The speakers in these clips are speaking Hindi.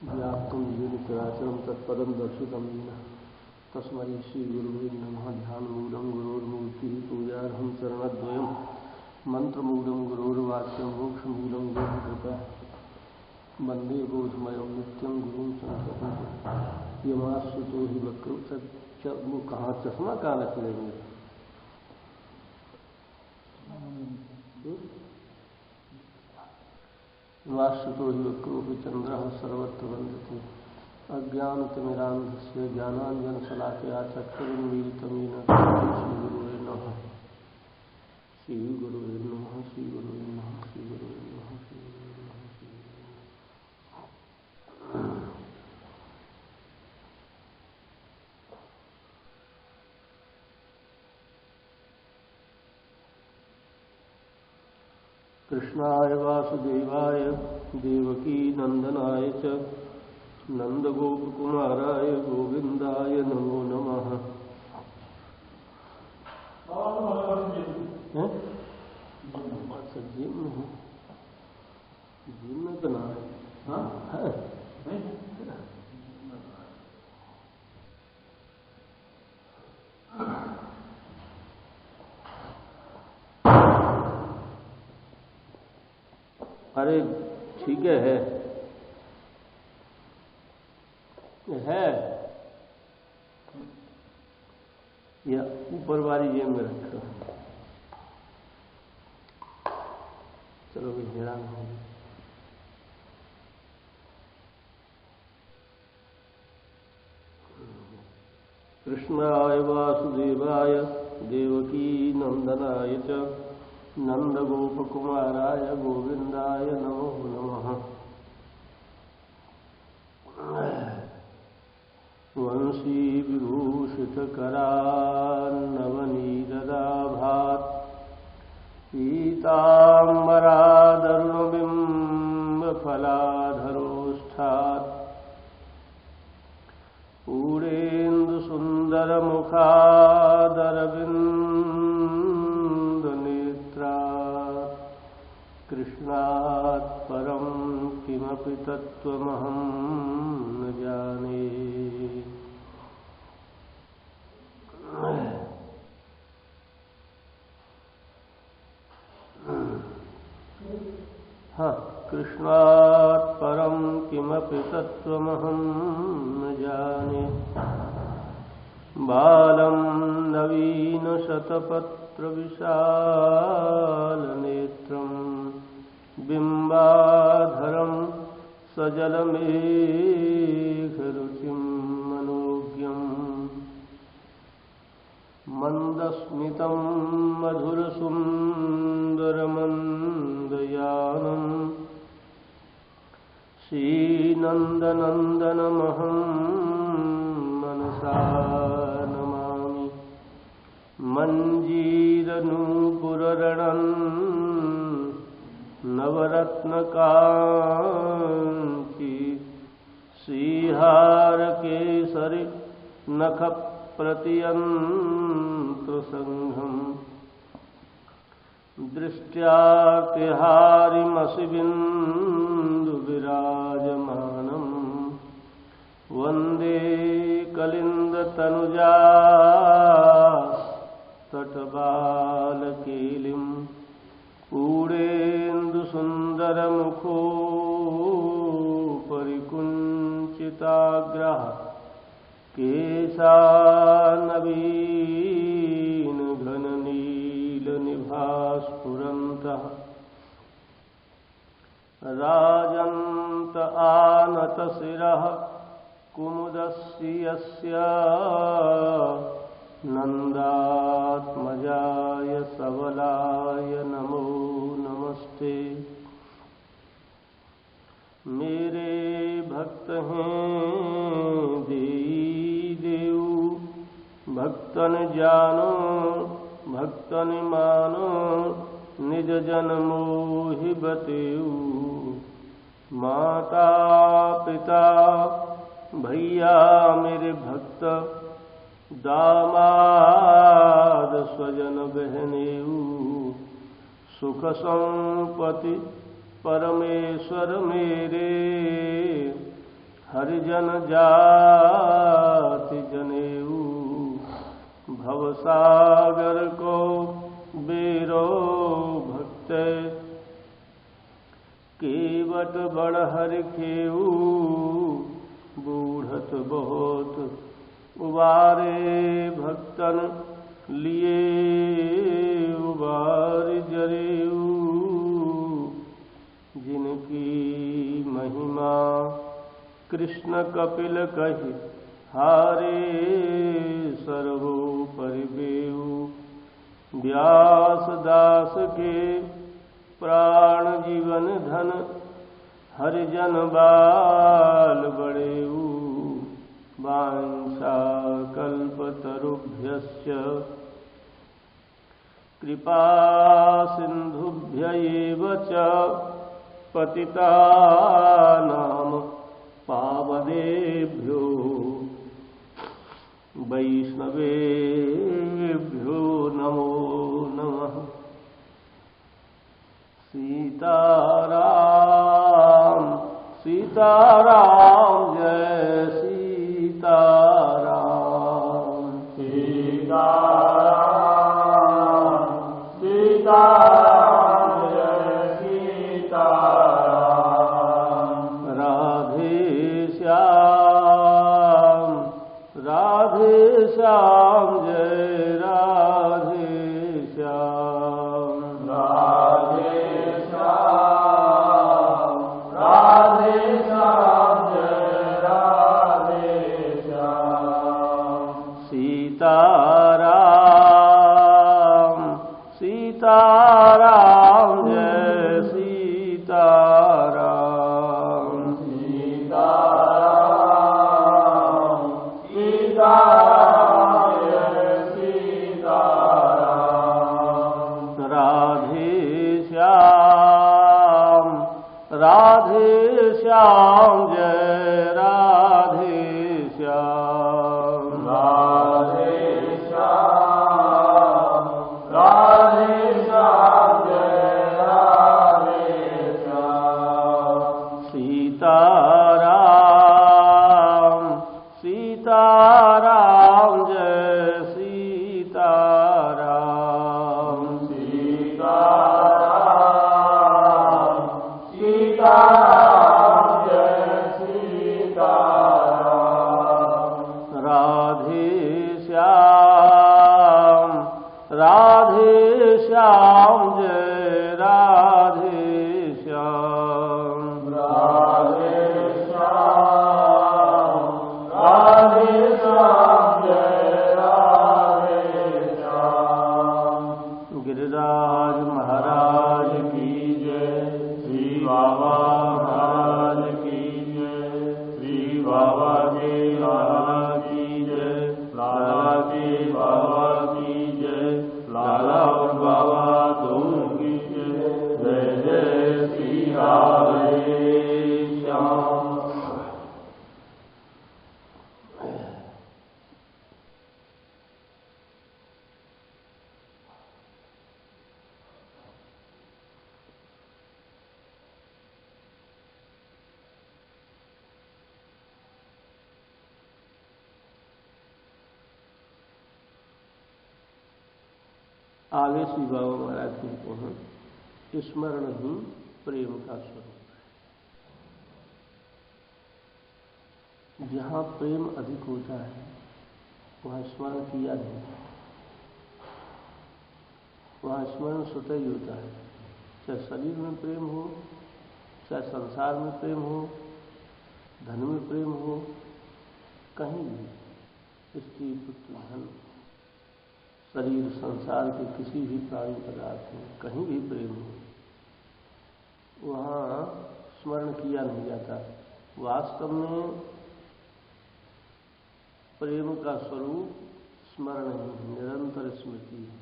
व्याप्तं येन चराचरं तत्पदं दर्शितं येन तस्मै श्रीगुरुवे नमः। ध्यानमूलं गुरोर्मूर्तिः पूजार्हं चरणद्वयं मन्त्रमूलं गुरोर्वाक्यं मोक्षमूलं गुरुकृपा वन्दे बोधमयं नित्यं गुरुं संस्कृतं यमाश्रितो हि वक्र वो कहाँ चश्मा कहाँ रख लेंगे। वाश्रुतो हि वक्रोऽपि चन्द्रः सर्वत्र वन्दति अज्ञानतिमिरान्धस्य ज्ञानाञ्जनशलाकया चक्षुरुन्मीलितं येन श्रीगुरुवे नमः। श्रीगुरुवे नमः। श्रीगुरुवे नमः। श्रीगुरुवे नमः। श्रीगुरुवे नमः। कृष्णाय वासुदेवाय देवकी नंदनाय च नंदगोपकुमाराय गोविंदाय नमो नमः। जिम में बना है। अरे ठीक है या ऊपर वाली जेब में रखो। चलो भी हैरान हो गए। कृष्णाय वासुदेवाय देवकी नंदनाय च नंदगोपकुमाराय गोविंदाय नमो नमः। वंशी विभूषितकरान्नवनीरदाभात् पीताम्बरादरुणबिम्बफलाधरोष्ठात् पूरेन्दुसुन्दरमुखादरविन्दनेत्रात् कृष्णात् परं किमपि तत्त्वमहं न जाने। कृष्णात् परं किमपि तत्त्वमहं न जाने। बालं नवीनशतपत्रविशालनेत्रं बिम्बाधरं सजलमेघरुचिं मनोज्ञं मन्दस्मितं मधुरसुन्दरमन्दयानं श्रीनन्दनन्दनमहं मनसा नमामि। मञ्जीरनूपुररणं नवरत्नकान्ति श्रीहारकेसरि नखप्रतियन्त्रसङ्घं दृष्ट्यातिहारिमसिबिन्दुविराजमानं वन्दे कलिन्दतनुजा तटबालकेलिं पूरेन्दुसुन्दरमुखोपरिकुञ्चिताग्रः केशानवीनघननीलनिभास्फुरन्तः राजन्त आनतशिरः कुमुदस्य यस्य नन्दात्मजाय सबलाय नमो नमस्ते। मेरे भक्त हैं देई देऊ भक्तन जानो भक्तन मानो निज जन मोहि बतेऊ। माता पिता भैया मेरे भक्त दामाद स्वजन बहनेऊ सुख संपत्ति परमेश्वर मेरे हरिजन जाति जनेऊ, भवसागर को बेरो भक्त, केवट बड़ हरि खेऊ, बूढ़त बहुत उबारे भक्तन, लिए उबार जरेऊ, जिनकी महिमा कृष्ण कपिल कहि, हारे सर्वोपरि बेऊ, व्यास दास के प्राण जीवन धन, हरिजन बाल बड़ेऊ, वांछा कल्पतरुभ्यश्च कृपा सिंधुभ्य एव च पतितानां पावनेभ्यो वैष्णवेभ्यो नमो नमः। सीताराम सीताराम जय सीताराम, सीताराम सीताराम जय सीताराम, राधे श्याम जय राधे श्याम, राधे श्याम जय राधे श्याम, सीताराम सीताराम जय सीताराम, सीताराम जय सीताराम, राधे श्याम जय राधे श्याम, राधे श्याम जय राधे श्याम, सीताराम जय सीताराम, सीताराम जय सीताराम, राधे श्याम जय राधे श्याम, राधे श्याम जय राधे श्याम, गिरिराज महाराज की जय, श्री बाबा महाराज की जय, श्री बाबा के लाला की जय, लाला के बाबा की जय, लाला और बाबा दोनों की जय, जय जय श्री राधे श्याम। आगे श्री बाबा महाराज कहते हैं, स्मरण ही प्रेम का स्वरूप है। जहाँ प्रेम अधिक होता है वहाँ स्मरण किया नहीं, वहाँ स्मरण स्वतः ही होता है। चाहे शरीर में प्रेम हो, चाहे संसार में प्रेम हो, धन में प्रेम हो, कहीं भी स्त्री पुत्र धन शरीर संसार के किसी भी प्राणी पदार्थ में कहीं भी प्रेम हो, वहाँ स्मरण किया नहीं जाता। वास्तव में प्रेम का स्वरूप स्मरण है, निरंतर स्मृति है।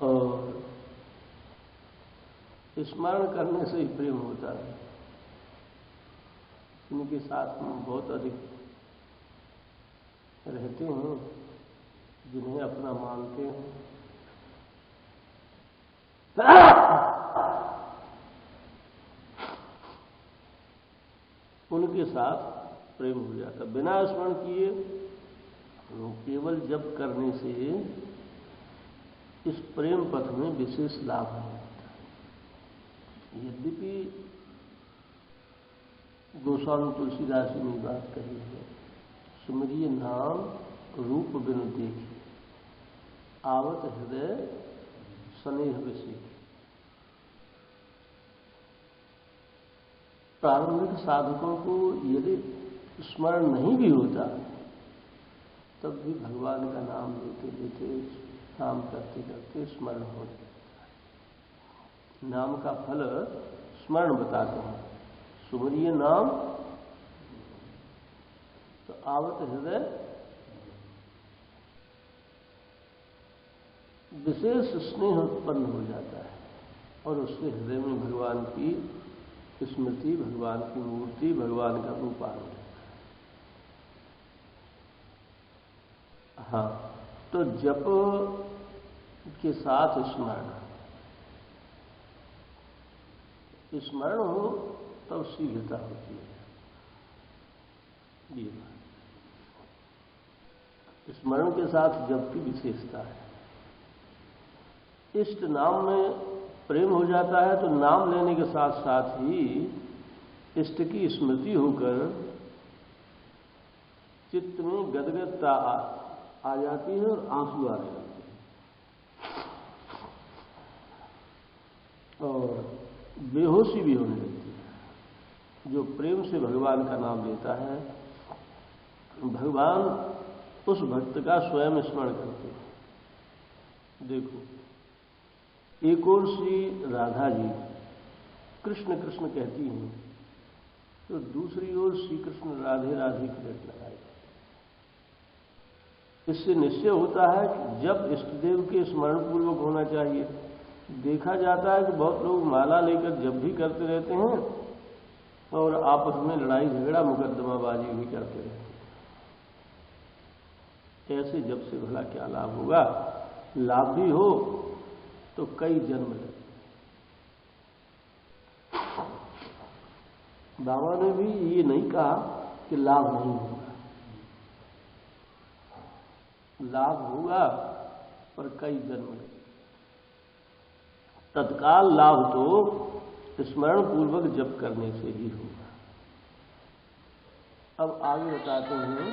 और स्मरण करने से ही प्रेम होता है। इनके साथ में बहुत अधिक रहते हैं जिन्हें अपना मानते हैं। उनके साथ प्रेम हो जाता। बिना स्मरण किए केवल जप करने से इस प्रेम पथ में विशेष लाभ नहीं होता। यद्यपि गोस्वामी तुलसीदास जी ने बात कही है, सुमिरिय नाम रूप बिनु देखे, आवत हृदय स्नेह विषय। प्रारंभिक साधकों को यदि स्मरण नहीं भी होता तब भी भगवान का नाम लेते लेते, काम करते करते स्मरण हो जाता है। नाम का फल स्मरण बताते हैं। सुमरिय नाम तो आवत हृदय विशेष स्नेह उत्पन्न हो जाता है और उससे हृदय में भगवान की स्मृति, भगवान की मूर्ति, भगवान का रूप आ जाता है। हाँ, तो जप के साथ स्मरण हो तब शीघ्रता होती है। ये स्मरण के साथ जप की विशेषता है। इष्ट नाम में प्रेम हो जाता है तो नाम लेने के साथ साथ ही इष्ट की स्मृति होकर चित्त में गदगदता आ जाती है और आंसू आने लगते हैं और बेहोशी भी होने लगती है। जो प्रेम से भगवान का नाम लेता है, भगवान उस भक्त का स्वयं स्मरण करते हैं। देखो, एक ओर श्री राधा जी कृष्ण कृष्ण कहती हैं तो दूसरी ओर श्री कृष्ण राधे राधे की रट लगाई। इससे निश्चय होता है कि जब इष्टदेव के स्मरण पूर्वक होना चाहिए। देखा जाता है कि बहुत लोग माला लेकर जब भी करते रहते हैं और आपस में लड़ाई झगड़ा मुकदमाबाजी भी करते रहते हैं। ऐसे जब से भला क्या लाभ होगा? लाभ भी हो तो कई जन्म लगे। बाबा ने भी ये नहीं कहा कि लाभ नहीं होगा, लाभ होगा पर कई जन्म लगे। तत्काल लाभ तो स्मरण पूर्वक जप करने से ही होगा। अब आगे बताते हैं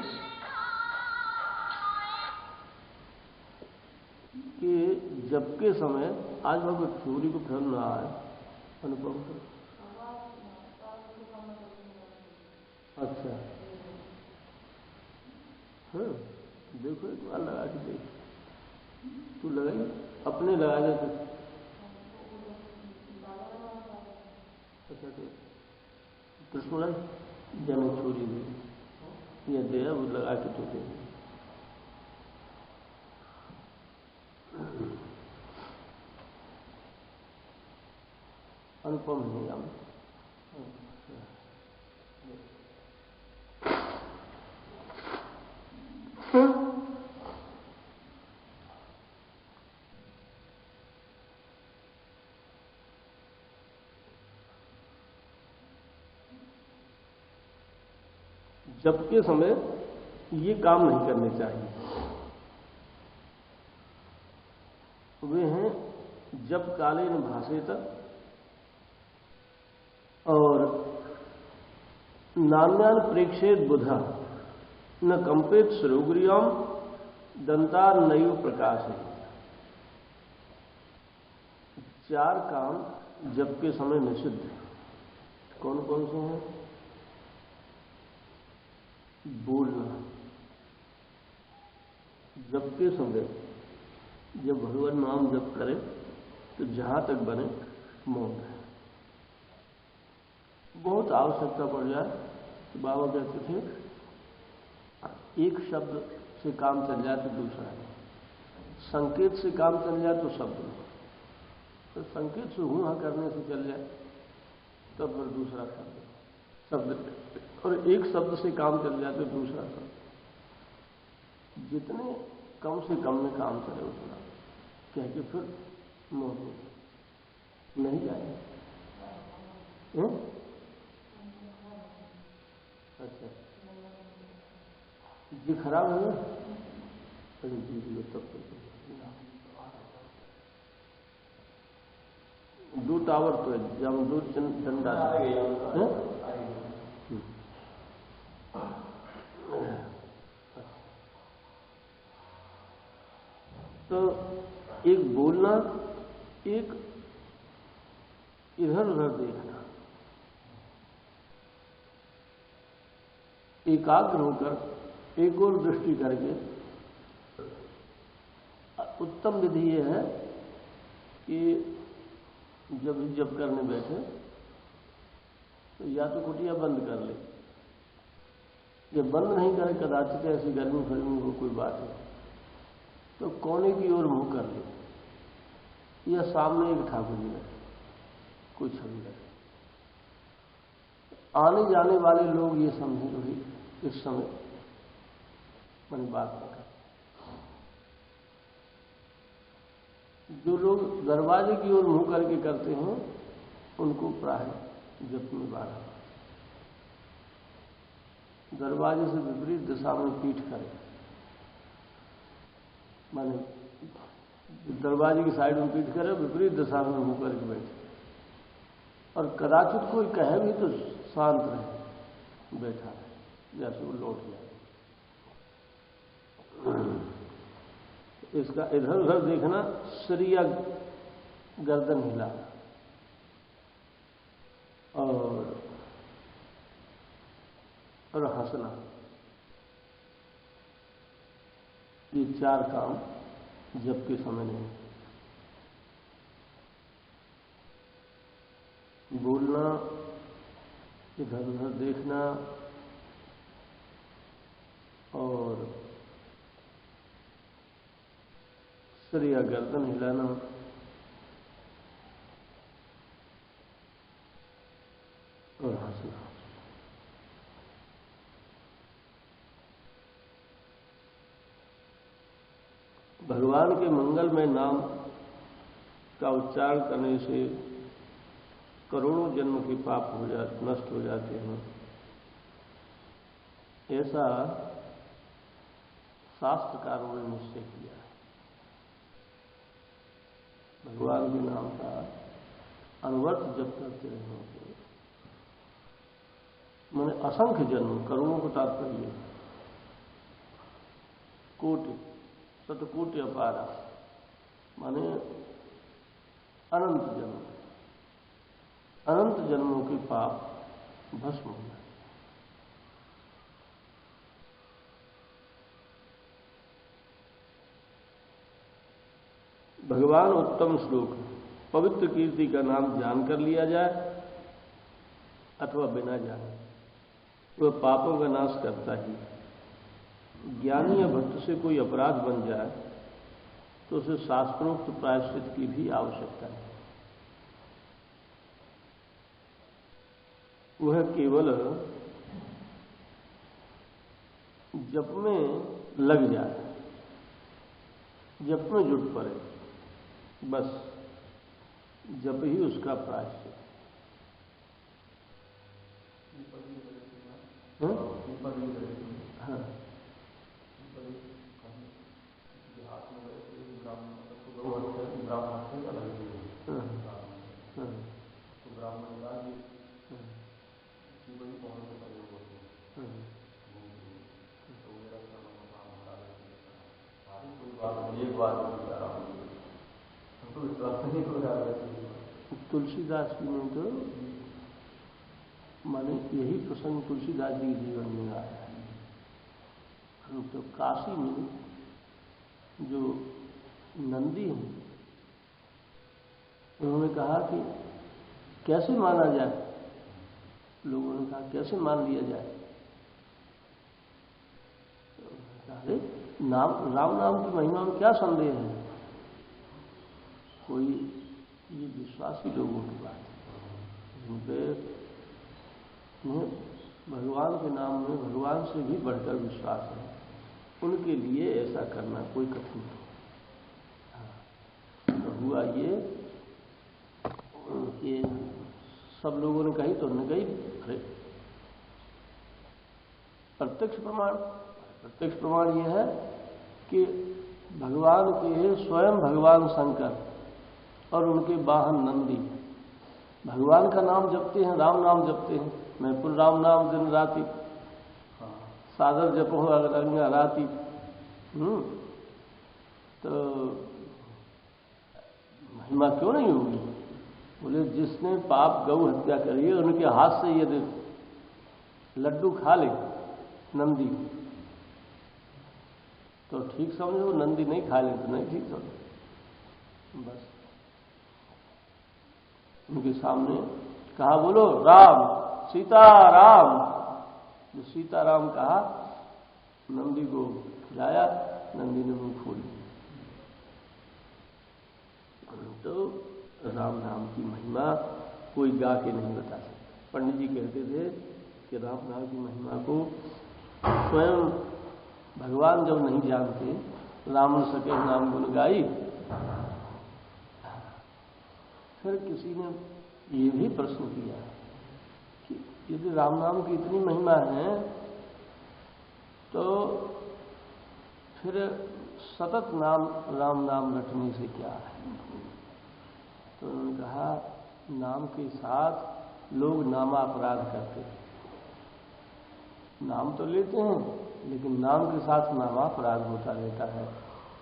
कि जप के समय आज भगवत सूर्य को फल रहा है अनुपम को। अच्छा, हाँ, देखो एक बार लगा के देख। तू लगाई अपने लगा दे। अच्छा, कृष्ण जन छोरी दे या दे, वो लगा के तो दे। अनुपम है हम। जप के समय ये काम नहीं करने चाहिए। वे हैं जप कालेन भाषेत और नान्यान प्रेक्षेत बुधा न कंपेत श्रोग्रियम दंतार नयु प्रकाश है। 4 काम जप के समय निषिद्ध है। कौन कौन से हैं? बोलना। जप के समय जब भगवान नाम जप करे तो जहां तक बने मौन है। बहुत आवश्यकता पड़ जाए तो बाबा कहते थे एक शब्द से काम चल जाए तो दूसरा नहीं, संकेत से काम चल जाए तो शब्द नहीं, तो संकेत से हूं हां करने से चल जाए तब फिर दूसरा शब्द और एक शब्द से काम चल जाए तो दूसरा शब्द। जितने कम से कम में काम चले उतना कह के फिर मौन नहीं जाए। ये खराब है ना? अरे जी तब दो टावर तो है जब दो डंडा है। तो एक बोलना, एक इधर उधर देखना, एकाग्र होकर एक और दृष्टि करके। उत्तम विधि यह है कि जब करने बैठे तो या तो कुटिया बंद कर ले, जब बंद नहीं करे कदाचित ऐसी गर्मी फर्मी हो कोई बात है तो कोने की ओर मुंह कर ले या सामने एक ठाकुर जी रहे, कोई छवि रहे। आने जाने वाले लोग ये समझे जो इस समय मैंने बात कर, जो लोग दरवाजे की ओर मुंह करके करते हैं उनको प्राय जप में बाधा। दरवाजे से विपरीत दिशा में पीठ करे, माने दरवाजे की साइड में पीठ करे, विपरीत दिशा में मुंह करके बैठे, और कदाचित कोई कहे भी तो शांत रहे, बैठा रहे, जैसे वो लौट जाए। इसका इधर उधर देखना, सिर या गर्दन हिलाना, और हंसना, ये चार काम जब के समय नहीं। बोलना, इधर उधर देखना और सिर या गर्दन हिलाना, और हंसना। भगवान के मंगलमय नाम का उच्चारण करने से करोड़ों जन्म के पाप नष्ट हो जाते हैं, ऐसा शास्त्रकारों ने निश्चय किया है। भगवान के नाम का अनवर्थ जप करते रहने से मैंने असंख्य जन्म, करोड़ों को तात्पर्य, कोटि शतकोटि अपारा, माने अनंत जन्म, अनंत जन्मों के पाप भस्म हो जाए। भगवान उत्तम श्लोक, पवित्र कीर्ति का नाम जानकर लिया जाए अथवा बिना जाने, वह पापों का नाश करता ही। ज्ञानी या भक्त से कोई अपराध बन जाए तो उसे शास्त्रोक्त प्रायश्चित की भी आवश्यकता है। वह केवल जप में लग जाए, जप में जुट पड़े, बस जप ही उसका प्रायश्चित। हाँ, तुलसीदास जी ने तो माने यही प्रसंग तुलसीदास जी के जीवन में आया है। तो काशी में जो नंदी हैं, उन्होंने कहा कि कैसे माना जाए, लोगों ने कहा कैसे मान लिया जाए। अरे राम नाम की महिमा में क्या संदेह है, कोई ये विश्वासी लोगों की बात है, जिन पे भगवान के नाम में भगवान से भी बढ़कर विश्वास है, उनके लिए ऐसा करना कोई कठिन नहीं। तो हुआ ये कि सब लोगों ने कही तो उन्होंने कही, अरे प्रत्यक्ष प्रमाण प्रत्यक्ष प्रमाण यह है कि भगवान के स्वयं भगवान शंकर और उनके वाहन नंदी भगवान का नाम जपते हैं, राम नाम जपते हैं। मैं पुर राम नाम दिन राति सागर जपो अगरंगा राति। तो महिमा क्यों नहीं होगी? बोले जिसने पाप गौ हत्या करी है उनके हाथ से यदि लड्डू खा ले नंदी तो ठीक समझो, नंदी नहीं खा ले तो नहीं ठीक समझो। बस उनके सामने कहा बोलो राम सीताराम, जो सीताराम कहा नंदी को खिलाया, नंदी ने मुंह खोल दिया। तो राम नाम की महिमा कोई गा के नहीं बता सकता। पंडित जी कहते थे कि राम नाम की महिमा को स्वयं भगवान जब नहीं जानते, राम सके नाम गुण गाई। फिर किसी ने ये भी प्रश्न किया कि यदि राम नाम की इतनी महिमा है तो फिर सतत नाम राम नाम रटने से क्या है? तो उन्होंने कहा नाम के साथ लोग नामापराध करते हैं। नाम तो लेते हैं लेकिन नाम के साथ नामापराध होता रहता है।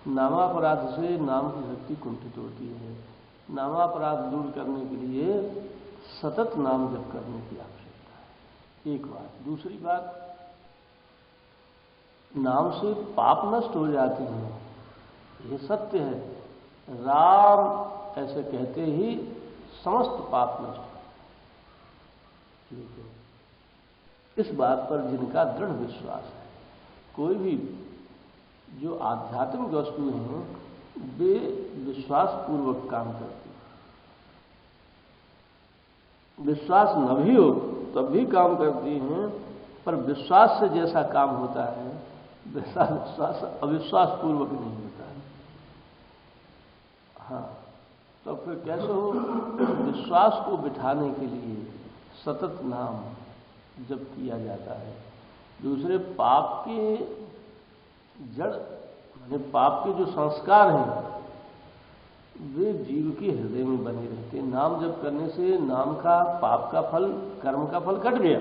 नामापराध से नाम की शक्ति कुंठित होती है। नामापराध दूर करने के लिए सतत नाम जप करने की आवश्यकता है, एक बात। दूसरी बात, नाम से पाप नष्ट हो जाते हैं, ये सत्य है। राम ऐसे कहते ही समस्त पाप नष्ट हो। इस बात पर जिनका दृढ़ विश्वास है, कोई भी जो आध्यात्मिक वस्तु हैं वे विश्वास पूर्वक काम करते हैं। विश्वास न भी हो तब भी काम करती हैं, पर विश्वास से जैसा काम होता है वैसा विश्वास अविश्वास पूर्वक नहीं होता है। हाँ, तो फिर कैसे हो? विश्वास को बिठाने के लिए सतत नाम जब किया जाता है। दूसरे पाप के जड़ माने पाप के जो संस्कार हैं वे जीव के हृदय में बने रहते हैं। नाम जप करने से नाम का पाप का फल, कर्म का फल कट गया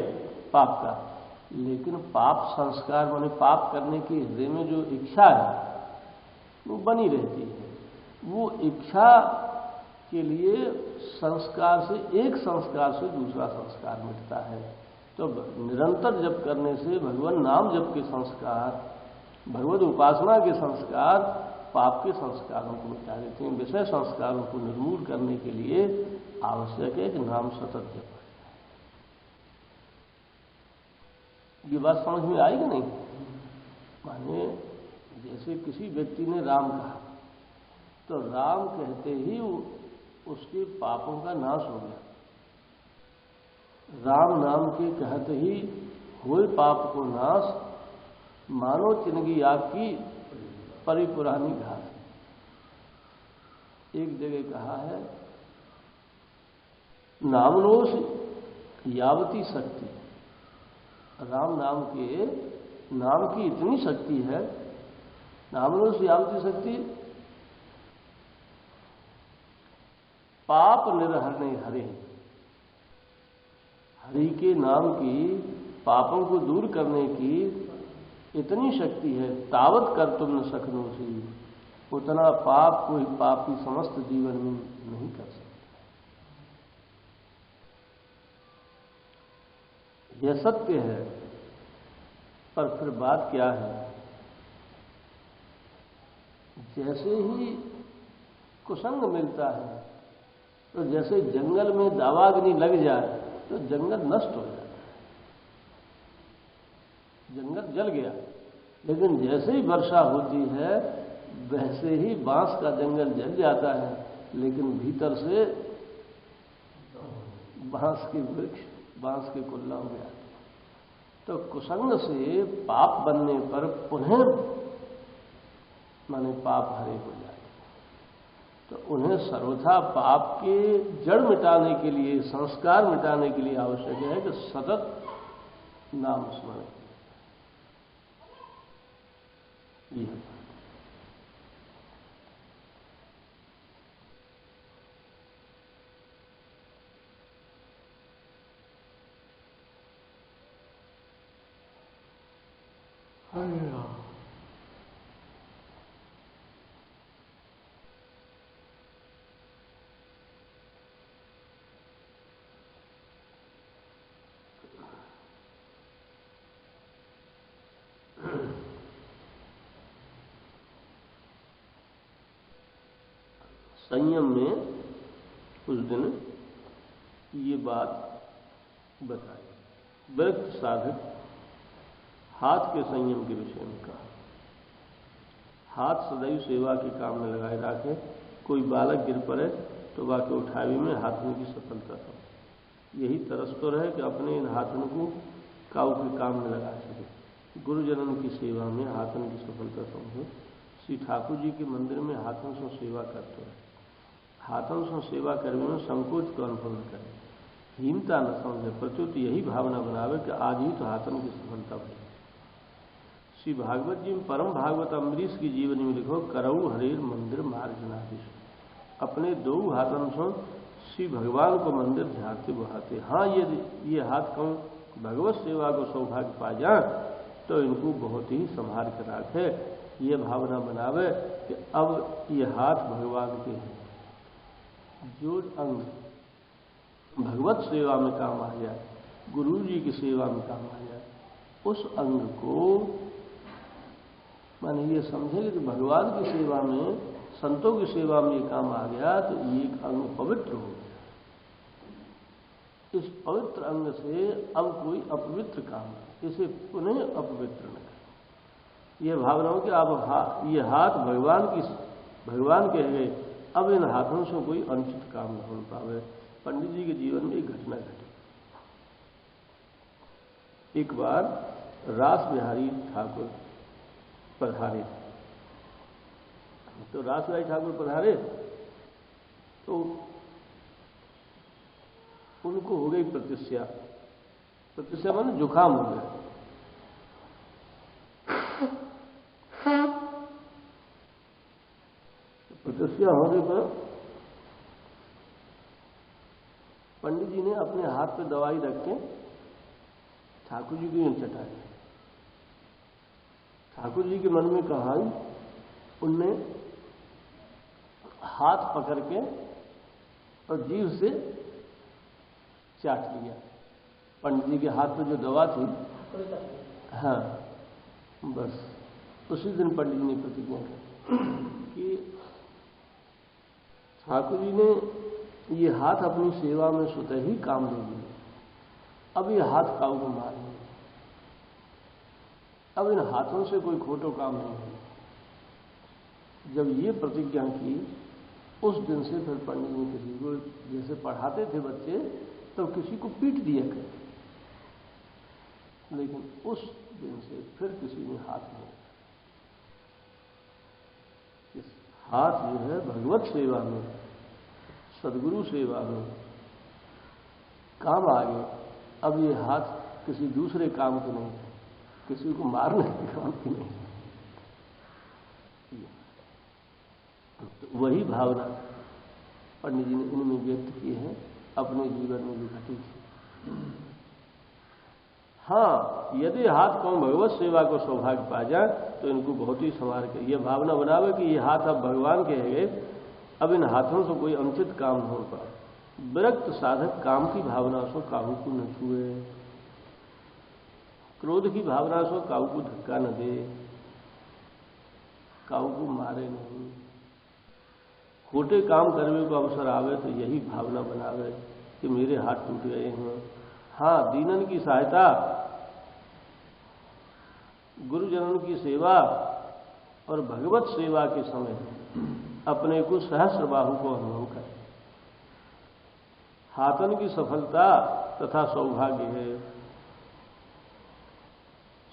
पाप का, लेकिन पाप संस्कार माने पाप करने के हृदय में जो इच्छा है वो बनी रहती है। वो इच्छा के लिए संस्कार से, एक संस्कार से दूसरा संस्कार मिटता है। तो निरंतर जप करने से भगवान नाम जप के संस्कार, भगवत उपासना के संस्कार पाप के संस्कारों को मिटा देते हैं। विषय संस्कारों को निर्मूल करने के लिए आवश्यक है कि नाम सतत जप। ये बात समझ में आई कि नहीं? माने जैसे किसी व्यक्ति ने राम कहा तो राम कहते ही उसके पापों का नाश हो गया। राम नाम के कहते ही हुए पाप को नाश, मानो चिनगी आग की परिपुरानी घास। एक जगह कहा है नामनोष यावती शक्ति। राम नाम के नाम की इतनी शक्ति है, नामनोष यावती शक्ति, पाप निर्हरणे हरे। हरि के नाम की पापों को दूर करने की इतनी शक्ति है। तावत कर तुम न सकनोसी, उतना पाप कोई पापी समस्त जीवन में नहीं कर सकता। यह सत्य है, पर फिर बात क्या है? जैसे ही कुसंग मिलता है तो जैसे जंगल में दावाग्नि लग जाए तो जंगल नष्ट हो जाता है, जंगल जल गया। लेकिन जैसे ही वर्षा होती है वैसे ही बांस का जंगल जल जाता है, लेकिन भीतर से बांस के वृक्ष, बांस के कुल्ला हो गया। तो कुसंग से पाप बनने पर पुनः माने पाप हरे हो जाते। तो उन्हें सर्वथा पाप के जड़ मिटाने के लिए, संस्कार मिटाने के लिए आवश्यक है कि सतत नाम स्मरण। यह संयम में उस दिन ये बात बताई। विरक्त साधक हाथ के संयम के विषय में कहा। हाथ सदैव सेवा के काम में लगाए रखे। कोई बालक गिर पड़े तो वाके उठावे में हाथों की सफलता हो। यही तरस तो रहे कि अपने इन हाथों को काऊ के काम में लगा सके। गुरुजनों की सेवा में हाथों की सफलता समझो। श्री ठाकुर जी के मंदिर में हाथों से सेवा करते हैं। हाथों से सेवा करने में संकोच को अनुभव न करें, हीनता न समझे, प्रत्युत यही भावना बनावे कि आज ही तो हाथों की सफलता हुई। श्री भागवत जी में परम भागवत अम्बरीश की जीवनी में लिखो, करऊ हरेर मंदिर मार्जनाधीश। अपने दो हाथों से श्री भगवान को मंदिर झाड़ते बहाते। हाँ, ये हाथ कहूँ भगवत सेवा को सौभाग्य पा जाए तो इनको बहुत ही संभाल कर रखे। ये भावना बनावे कि अब ये हाथ भगवान के हैं। जो अंग भगवत सेवा में काम आ जाए, गुरु जी की सेवा में काम आ जाए, उस अंग को माने ये समझे कि भगवान की सेवा में, संतों की सेवा में ये काम आ गया तो ये अंग पवित्र हो गया। इस पवित्र अंग से अब कोई अपवित्र काम, इसे पुनः अपवित्र न करे। यह भावना हो कि अब ये हाथ भगवान के गए, अब इन हाथों से कोई अनुचित काम न हो पावे। पंडित जी के जीवन में एक घटना घटी। एक बार रास बिहारी ठाकुर पधारे। तो रास बिहारी ठाकुर पधारे तो उनको हो गई प्रतिष्ठा माने जुकाम हो गया। प्रतिष्ठा होने पर पंडित जी ने अपने हाथ पे दवाई रख के ठाकुर जी की चटाई। ठाकुर जी के मन में कहा, उनने हाथ पकड़ के और जीभ से चाट लिया। पंडित जी के हाथ पे जो दवा थी, हाँ, बस उसी दिन पंडित जी ने प्रतिज्ञा की कि ठाकुर जी ने ये हाथ अपनी सेवा में स्वतः ही काम दे दिए। अब ये हाथ काऊ को मारेंगे। अब इन हाथों से कोई खोटो काम नहीं है। जब ये प्रतिज्ञा की, उस दिन से फिर पंडित जी किसी को जैसे पढ़ाते थे बच्चे तो किसी को पीट दिया करते, लेकिन उस दिन से फिर किसी ने हाथ नहीं। इस हाथ जो है भगवत सेवा में, सदगुरु सेवा में काम आ गए। अब ये हाथ किसी दूसरे काम के नहीं, किसी को मारने के काम की नहीं। तो वही भावना पंडित जी ने इनमें व्यक्त की है, अपने जीवन में भी घटी थी। हाँ, यदि हाथ कौन भगवत सेवा को सौभाग्य पा जाए तो इनको बहुत ही संभाल के यह भावना बनावे कि ये हाथ अब भगवान के है। अब इन हाथों से कोई अनुचित काम न हो पाए। विरक्त साधक काम की भावना से काहू को न छुए, क्रोध की भावना से काहू को धक्का न दे, काहू को मारे नहीं। खोटे काम करने को अवसर आवे तो यही भावना बनावे कि मेरे हाथ टूट गए हैं। हाँ, दीनन की सहायता, गुरुजनों की सेवा और भगवत सेवा के समय अपने को सहस्र बाहु को अनुभव करें। हाथन की सफलता तथा सौभाग्य है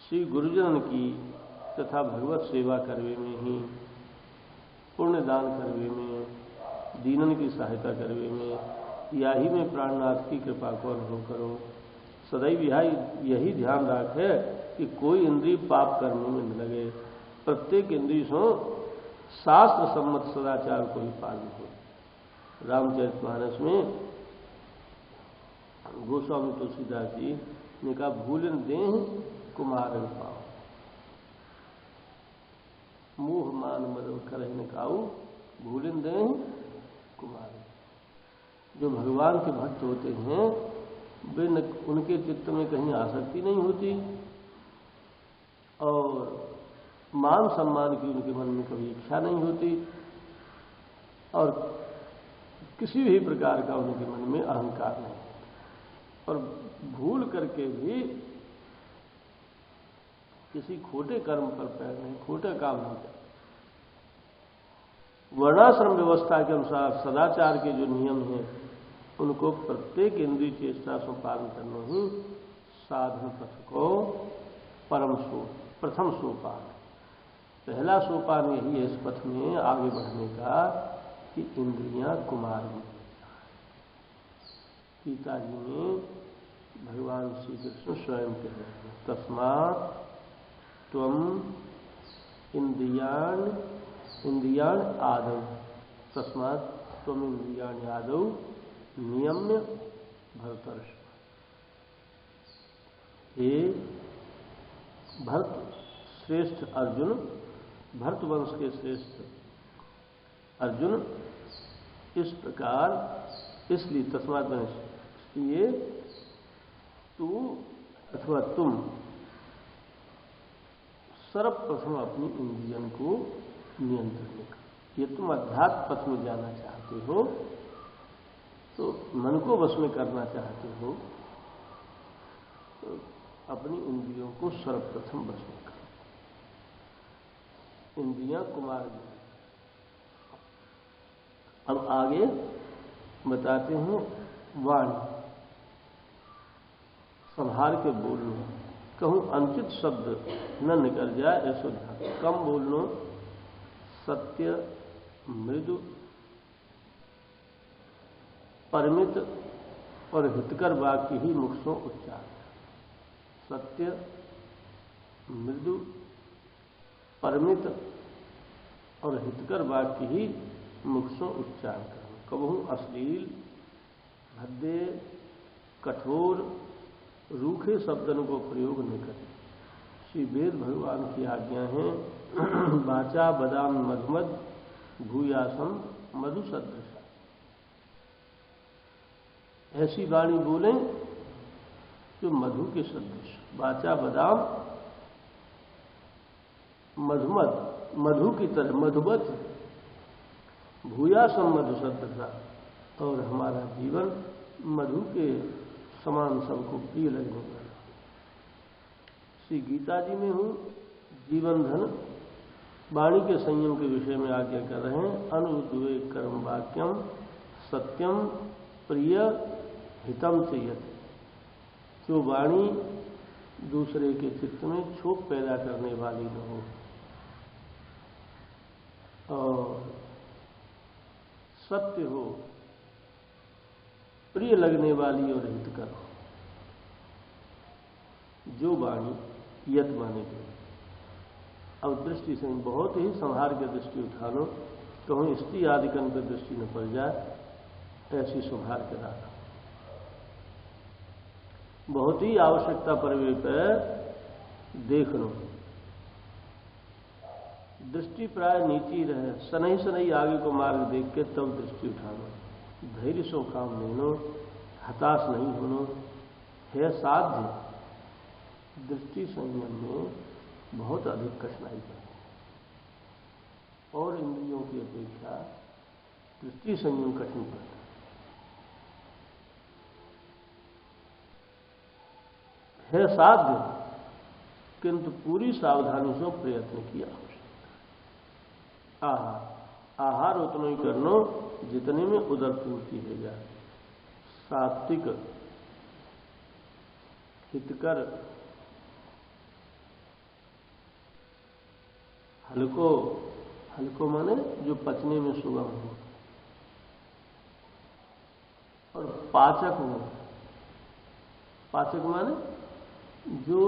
श्री गुरुजन की तथा भगवत सेवा करवे में ही, पुण्य दान करवे में, दीनन की सहायता करवे में, या ही में प्राणनाथ की कृपा को अनुभव करो। सदैव यही ध्यान रखे कि कोई इंद्रिय पाप करने में न लगे। प्रत्येक इंद्रिय से शास्त्र सम्मत सदाचार को ही पालन हो। रामचरितमानस में गोस्वामी तुलसीदास जी ने कहा, भूलन देह कुमारन पाओ, मोह मान मद करह न काऊ, भूलन देह कुमार। जो भगवान के भक्त होते हैं वे उनके चित्त में कहीं आसक्ति नहीं होती और मान सम्मान की उनके मन में कभी इच्छा नहीं होती और किसी भी प्रकार का उनके मन में अहंकार नहीं, और भूल करके भी किसी खोटे कर्म पर पैर नहीं, खोटे काम नहीं करते। वर्णाश्रम व्यवस्था के अनुसार सदाचार के जो नियम हैं उनको प्रत्येक इंद्रिय चेष्टा से पालन करना ही साधन पथ को प्रथम सोपान। पहला सोपान यही है इस पथ में आगे बढ़ने का कि इंद्रियां कुमार में। गीता जी में भगवान श्री कृष्ण स्वयं कह रहे हैं, तस्मात् त्वम इंद्रियाण आदौ, तस्मात् त्वम इंद्रियाण आदौ नियम्य भरतर्षभ। हे भरत श्रेष्ठ अर्जुन, भरत वंश के श्रेष्ठ अर्जुन, इस प्रकार इसलिए तस्मात् में इसलिए तू अथवा तुम सर्वप्रथम अपनी इंद्रियन को नियंत्रण कर। ये तुम अध्यात्म पथ में जाना चाहते हो तो मन को वश में करना चाहते हो तो अपनी इंद्रियों को सर्वप्रथम वश में करो। इंद्रियां कुमार में। अब आगे बताते हैं वाणी, संभाल के बोलना, कहूं अनुचित शब्द न निकल जाए ऐसा ध्यान, कम बोलना, सत्य, मृदु, परिमित और हितकर वाक्य ही मुख से उच्चार। सत्य, मृदु, परिमित और हितकर वाक्य ही मुख से उच्चार करना। कबहू अश्लील, भद्दे, कठोर, रूखे शब्दों को प्रयोग न करें। श्री वेद भगवान की आज्ञा है, वाचा बदाम मधुमद भूयासम मधु सदृशा। ऐसी वाणी बोलें जो मधु के सदृश। वाचा बदाम मधुमद, मधु की तरह, मधुवत भूयासम मधु सदृशा। और हमारा जीवन मधु के समान सबको प्रिय लगने वाला। श्री गीता जी में हूं जीवन धन वाणी के संयम के विषय में आज्ञा कर रहे हैं। अनुद्वेग कर्म वाक्यम सत्यम प्रिय हितम चेयत। जो वाणी दूसरे के चित्त में क्षोभ पैदा करने वाली न हो और सत्य हो, प्रिय लगने वाली और हितकर हो। जो वाणी यत माने गई। अब दृष्टि से बहुत ही संहार के दृष्टि उठा लो, कहूं स्त्री आदिकन पर दृष्टि न पड़ जाए, ऐसी संहार के रखा। बहुत ही आवश्यकता पड़ने पर देख लो। दृष्टि प्राय नीची रहे, सनई सनई आगे को मार्ग देख के तब दृष्टि उठाना। धैर्य सो काम लेनो, हताश नहीं होनो, है साध्य। दृष्टि संयम में बहुत अधिक कठिनाई पड़ती है और इंद्रियों की अपेक्षा दृष्टि संयम कठिन पड़ता है साध्य, किंतु पूरी सावधानी से प्रयत्न किया आवश्यकता। आहार उतना ही करनो जितने में उदर पूर्ति हो जाए। सात्विक, हितकर, हल्को माने जो पचने में सुगम हो और पाचक हो। पाचक माने जो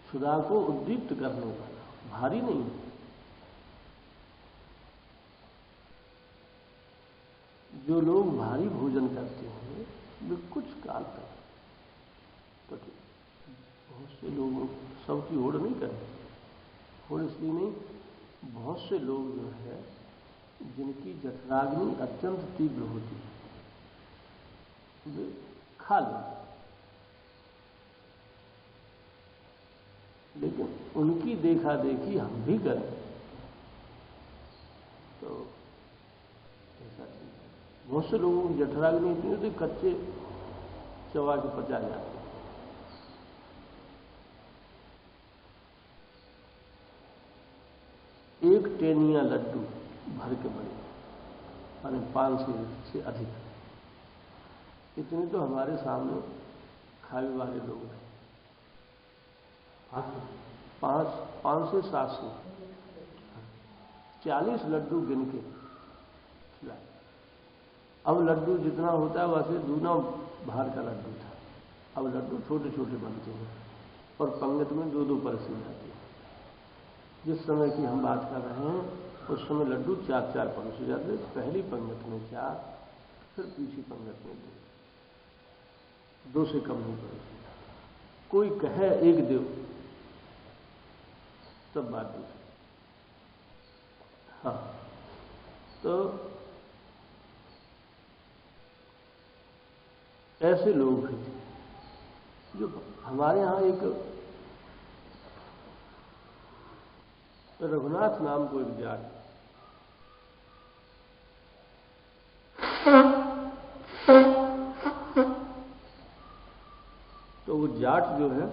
क्षुधा को उद्दीप्त करने वाला, भारी नहीं है। जो लोग भारी भोजन करते हैं वे कुछ काल तक, तो बहुत से लोग सबकी होड़ नहीं करते, होड़ इसलिए नहीं, बहुत से लोग जो है जिनकी जठराग्नि अत्यंत तीव्र होती है वे खा लेते, लेकिन उनकी देखा देखी हम भी करें तो ऐसा चीज है। बहुत से लोगों की जठराग्नि इतनी होती कच्चे चबा के पचा जाते। एक टेनिया लड्डू भर के बने, माने 500 से अधिक, इतने तो हमारे सामने खाने वाले लोग हैं। 500 से 700, 40 लड्डू गिन के खिलाए। अब लड्डू जितना होता है वैसे दूना भार का लड्डू था, अब लड्डू छोटे छोटे बनते हैं और पंगत में 2-2 परसी जाती है। जिस समय की हम बात कर रहे हैं उस समय लड्डू 4-4 परोसे जाते, पहली पंगत में 4, फिर तीसरी पंगत में 2 से कम नहीं परोसे जाते। कोई कहे एक दो तब बात दूसरी। हाँ, तो ऐसे लोग हैं जो हमारे यहां एक रघुनाथ नाम को एक जाट, तो वो जाट जो है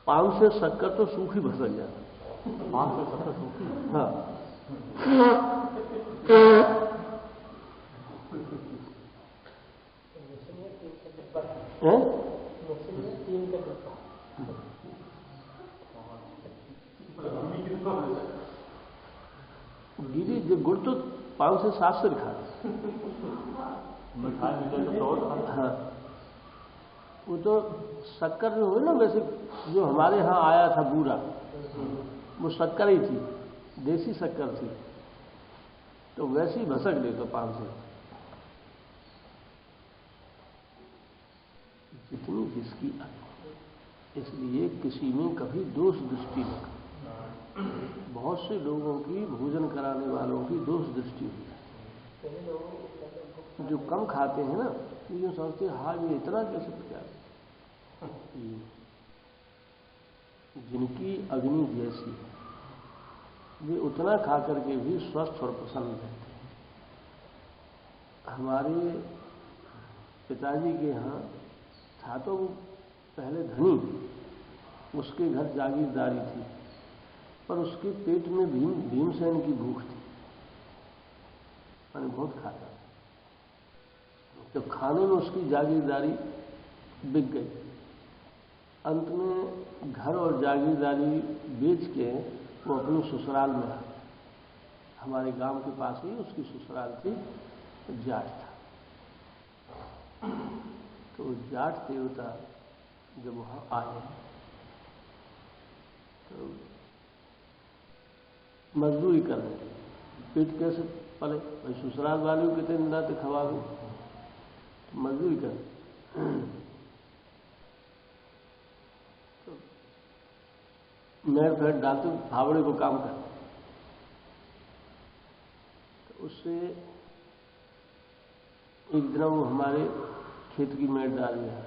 पान से शक्कर तो सूखी भसक जाती। पान से शक्कर सूखी? हाँ। गिरी जो गुड़ तो 5 से 7 से लिखा है। हाँ, वो तो शक्कर जो है ना, वैसे जो हमारे यहाँ आया था बूरा, वो शक्कर ही थी, देसी शक्कर थी, तो वैसी भसक दे तो 5 से। जितनी जिसकी अकल, इसलिए किसी में कभी दोष दृष्टि न कर। बहुत से लोगों की भोजन कराने वालों की दोष दृष्टि हुई है। जो कम खाते हैं ना, ये सोचते हैं हाँ ये इतना कैसे पचा, जिनकी अग्नि जैसी वे उतना खा करके भी स्वस्थ और प्रसन्न रहते हैं। हमारे पिताजी के यहाँ था तो पहले धनी, उसके घर जागीरदारी थी, पर उसके पेट में भीमसेन की भूख थी, मैंने बहुत खाता। जब खाने में उसकी जागीरदारी बिक गई, अंत में घर और जागीरदारी बेच के वो अपनी ससुराल में आ। हमारे गांव के पास ही उसकी ससुराल थी, जाट था। तो जाट देवता जब वहां आए तो मजदूरी करने, पेट कैसे पले, भाई ससुराल वाले कितने नाते खवा गए, तो मजदूरी करने। तो मेड़ फेड़ डालते फावड़े को काम करते, तो उससे एक दिन वो हमारे खेत की मेड़ डाल दिया।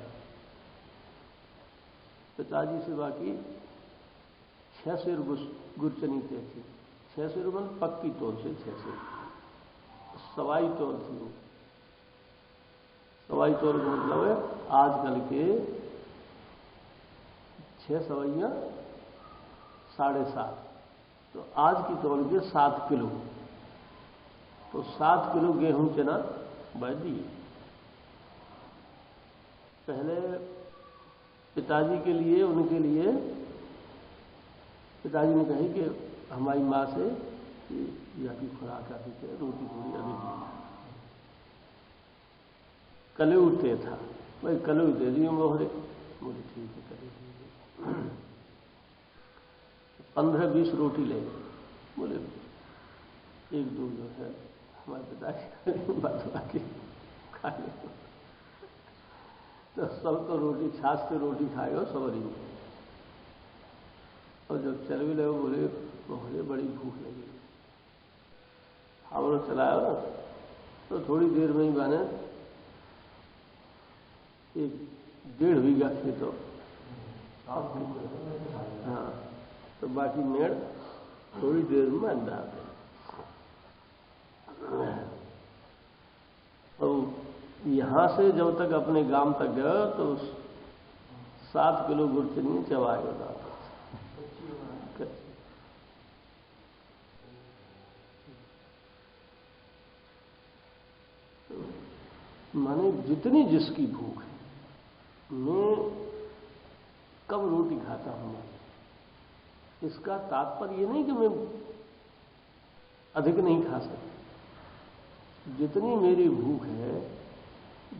पिताजी से बाकी 6 सेर गुरचनी तय थी। 6 सेर पक्की तौल से 6 सेर, सवाई तौल थी वो। सवाई तौल का मतलब है आजकल के 6 सवैया 7.5, तो आज की तौल के 7 किलो, तो 7 किलो गेहूं चना बच दिए। पहले पिताजी के लिए, उनके लिए पिताजी ने कही कि हमारी माँ से या की खुराक आती है, रोटी थोड़ी अधिक लेना। कलेऊ ते था, भाई कलेऊ दे दिए मोहरे, बोले ठीक है कर लीजिए। 15-20 रोटी ले बोले एक दो जो है हमारे पिताजी बात बाकी खा ले। तो सब तो रोटी छाछ से रोटी खाएगा सबरी में। और जब चल भी लगे बोले मुझे बड़ी भूख लगी। हम लोग चलाया ना तो थोड़ी देर में ही मैंने 1-1.5 बीघा खेत हो। हाँ तो बाकी मेड़ थोड़ी देर में अंडा आ गया। और यहां से जब तक अपने गांव तक गया तो 7 किलो गुड़ चीनी चबाया होता था। माने जितनी जिसकी भूख है, मैं कब रोटी खाता हूं, इसका तात्पर्य ये नहीं कि मैं अधिक नहीं खा सकता। जितनी मेरी भूख है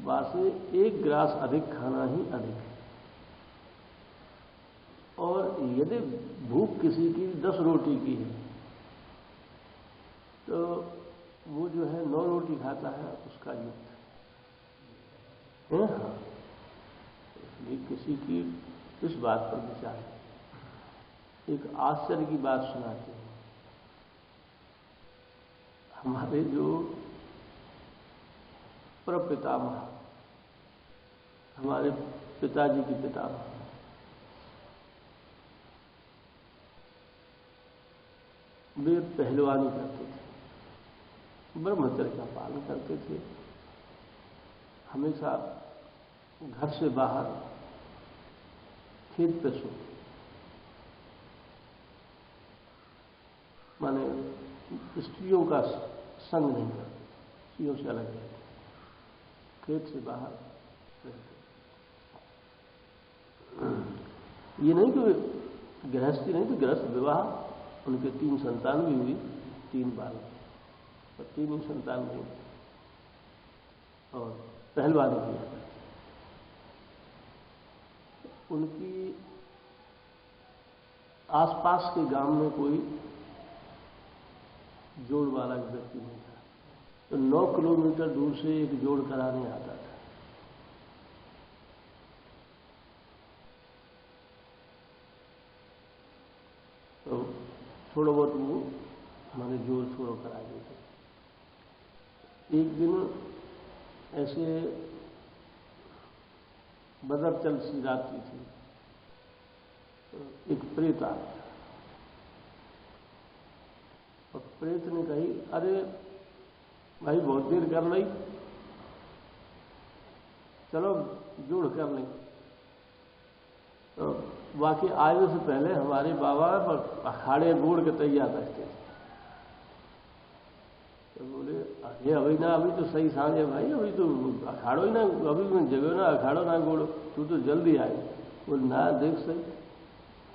वासे 1 गिलास अधिक खाना ही अधिक है। और यदि भूख किसी की 10 रोटी की है तो वो जो है 9 रोटी खाता है उसका युक्त है। हाँ इसलिए किसी की इस बात पर विचार है। एक आश्चर्य की बात सुनाते हैं। हमारे जो प्रपितामह, हमारे पिताजी की पितामह, वे पहलवानी करते थे, ब्रह्मचर्य का पालन करते थे। हमेशा घर से बाहर खेत पे सो, माने स्त्रियों का संग नहीं करते, स्त्रियों से अलग रहते, खेत से बाहर रहते। ये नहीं कि गृहस्थी नहीं, तो गृहस्थ विवाह उनके 3 संतान भी हुई, 3 बार और 3 ही संतान हुई और पहलवानी किया। उनकी आसपास के गांव में कोई जोड़ वाला व्यक्ति नहीं था, तो 9 किलोमीटर दूर से एक जोड़ कराने आता था। तो थोड़ा बहुत वो हमारे जोड़ छोड़ो करा देते। एक दिन ऐसे बदरचल सी रात्रि थी, तो एक प्रेत आ गया और प्रेत ने कही, अरे भाई बहुत देर कर ली, चलो जोड़ कर लें। तो वाकई आने से पहले हमारे बाबा पर अखाड़े गोड़ के तैयार रहते थे। तो बोले अरे अभी ना, अभी तो सही सांझ है भाई, अभी तो अखाड़ो ही ना, अभी मैं जगह ना अखाड़ो ना गोड़, तू तो जल्दी आए। बोले ना देख सही,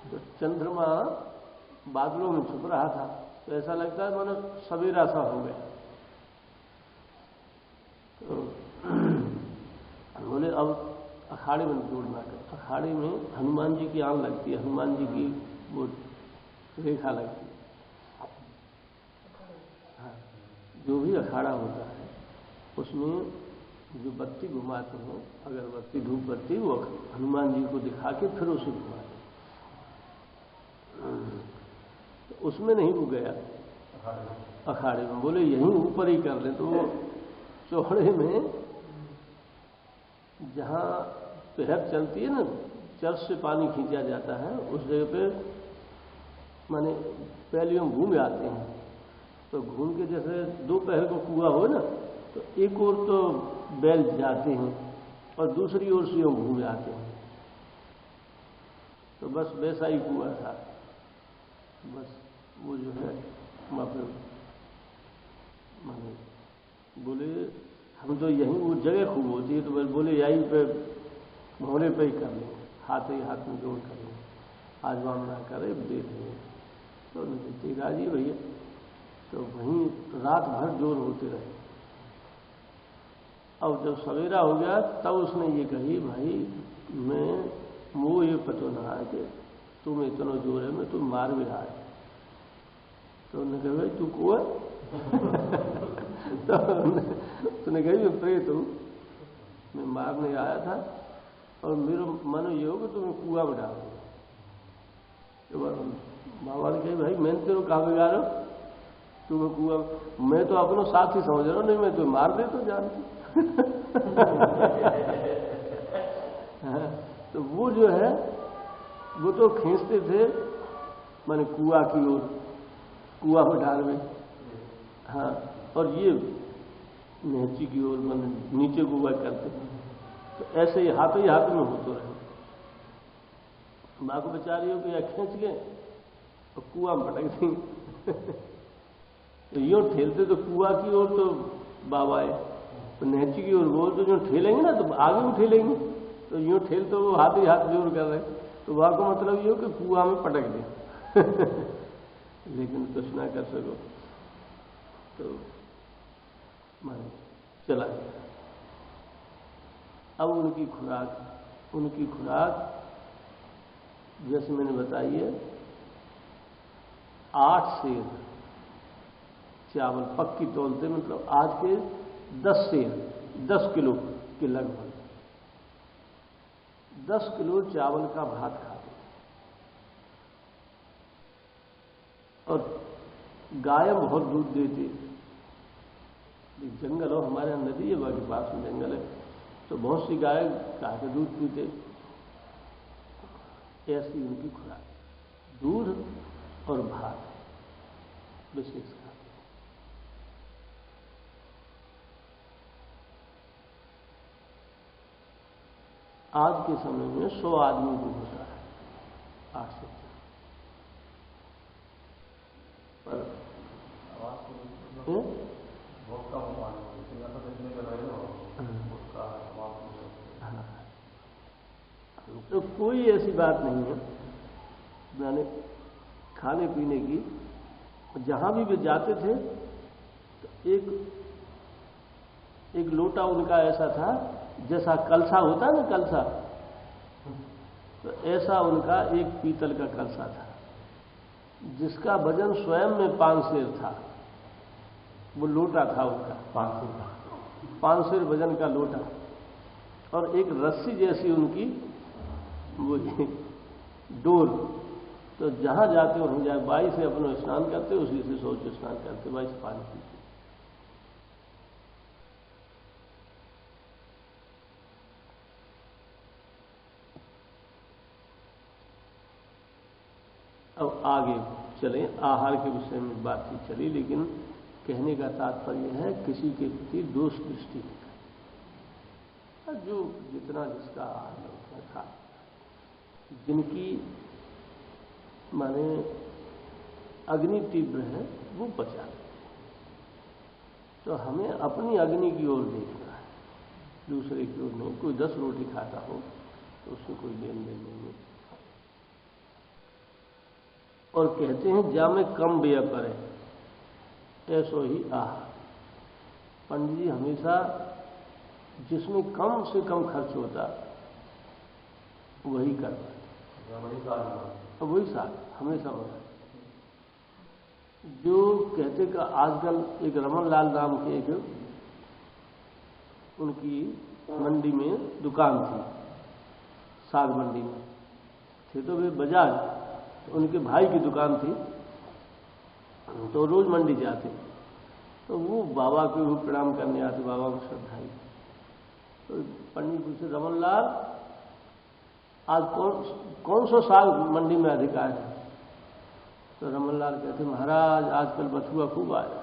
तो चंद्रमा बादलों में छुप रहा था, तो ऐसा लगता है मानो सवेरा सा हो गया। तो बोले अब अखाड़े में जोड़ना कर। अखाड़े में हनुमान जी की आंख लगती है, हनुमान जी की वो रेखा लगती है। हाँ, जो भी अखाड़ा होता है उसमें जो बत्ती घुमाते हैं, अगरबत्ती धूप बत्ती, वो हनुमान जी को दिखा के फिर उसे घुमाते। तो उसमें नहीं वो गया अखाड़े में, बोले यहीं ऊपर ही कर ले। तो वो चौड़े में जहां पहर चलती है ना, चर्च से पानी खींचा जाता है, उस जगह पे माने पहलियों घूम आते हैं। तो घूम के जैसे 2 पहर को कुआ हो ना, तो एक ओर तो बैल जाते हैं और दूसरी ओर से घूम आते हैं। तो बस वैसा ही कुआ था। बस वो जो है वहां पर माने बोले हम तो यहीं, वो जगह खूब होती है, तो बस बोले यहीं पे भोले पे ही कर लेंगे, हाथ ही हाथ में जोड़ कर लेंगे, आज वाम ना करे दे देंगे। तो नहीं राजी भैया। तो वहीं रात भर जोर होते रहे। अब जब सवेरा हो गया तब उसने ये कही, भाई मैं वो ये पतो ना है कि तुम इतना जोर है मैं तुम मार भी रहा है। तो उन्होंने कहा भाई तू कुआ तो तूने कही मैं प्रेत हूं, मैं मारने आया था और मेरा मन ये हो कि तुम्हें कुआ में डाल दूंगा। बाबा ने कही भाई मैंने तेरे कहा बिगाड़ रहा हूं, तुम्हें कुआ, मैं तो अपना साथी समझ रहा हूं, नहीं मैं तुम्हें मार दे तो जानती। तो वो जो है वो तो खींचते थे माने कुआ की ओर, कुआ में डाल में। हाँ, और ये नीचे की ओर माने नीचे कुआ करते। तो ऐसे ही हाथ में होते रहे। माँ को बचा रही हो कि या खींच लें और कुआ में पटक देंगे। तो यूं ठेलते तो कुआ की ओर तो बाबा है, तो नीचे की ओर बोल तो जो ठेलेंगे ना तो आगे भी ठेलेंगे। तो यूं ठेल तो वो हाथ जोर कर रहे, तो वहां का मतलब ये हो कि कुआ में पटक दे। लेकिन कुछ ना कर सको तो माने चला गया। अब उनकी खुराक जैसे मैंने बताई है 8 सेर चावल पक्की तौलते, मतलब आज के 10 सेर 10 किलो के लगभग 10 किलो चावल का भात खाते। और गाय बहुत दूध देती। जंगल हो, हमारे यहाँ नदी है, बाकी पास में जंगल है, तो बहुत सी गाय गाय का दूध पीते। ऐसी उनकी खुराक, दूध और भात विशेष खाते। आज के समय में 100 आदमी को होता है 8 से 4 पर तो कोई ऐसी बात नहीं है मैंने खाने पीने की। जहां भी वे जाते थे तो एक लोटा उनका ऐसा था जैसा कलसा होता है ना, कलसा, तो ऐसा उनका एक पीतल का कलसा था जिसका वजन स्वयं में 5 सेर था। वो लोटा था उनका 5 सेर वजन का लोटा, और एक रस्सी जैसी उनकी वो डोर। तो जहां जाते हो हम जाए बाई से अपना स्नान करते, उसी से सोच स्नान करते, बाई से पानी पीते। अब आगे चले, आहार के विषय में बातचीत चली, लेकिन कहने का तात्पर्य है किसी के प्रति दोष दृष्टि नहीं करनी। जो जितना जिसका आहार है उतना खा, जिनकी माने अग्नि तीव्र है वो बचा ले। तो हमें अपनी अग्नि की ओर देखना है, दूसरे की ओर नहीं। कोई 10 रोटी खाता हो तो उससे कोई लेन देन नहीं है। और कहते हैं जा में कम व्यय करे ऐसो ही आहार। पंडित जी हमेशा जिसमें कम से कम खर्च होता वही करता, वही साथ हमेशा होता। जो कहते कि आजकल एक रमन लाल नाम के एक उनकी मंडी में दुकान थी, साग मंडी में थे, तो वे बजाज उनके भाई की दुकान थी, तो रोज मंडी जाते। तो वो बाबा के रूप प्रणाम करने आते, बाबा को श्रद्धाई। तो पंडित पूछे रमन लाल आज कौन सा साग मंडी में अधिक आया है? तो रमन लाल कहते महाराज आजकल बथुआ खूब आया।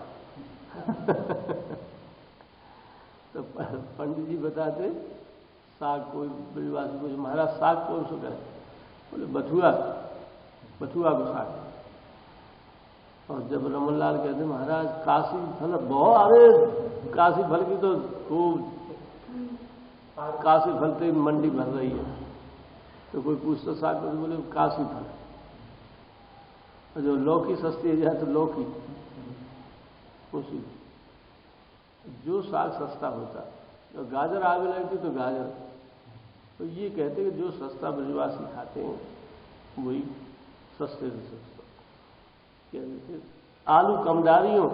तो पंडित जी बताते साग, कोई बड़ीवासी पूछे महाराज साग कौन सा करें? बोले बथुआ को साग। और जब रमन लाल कहते महाराज काशी फल बहुत, अरे काशी फल की तो खूब, काशी फल तो मंडी भर रही है। तो कोई पूछता साग तो बोले काशी फल। और जो लौकी सस्ती है जाए तो लौकी, उसी जो साग सस्ता होता। तो गाजर आगे लगती तो गाजर, तो ये कहते हैं कि जो सस्ता ब्रजवासी खाते हैं वही सस्ते से सस्ता। क्या कहते आलू कम डालियों,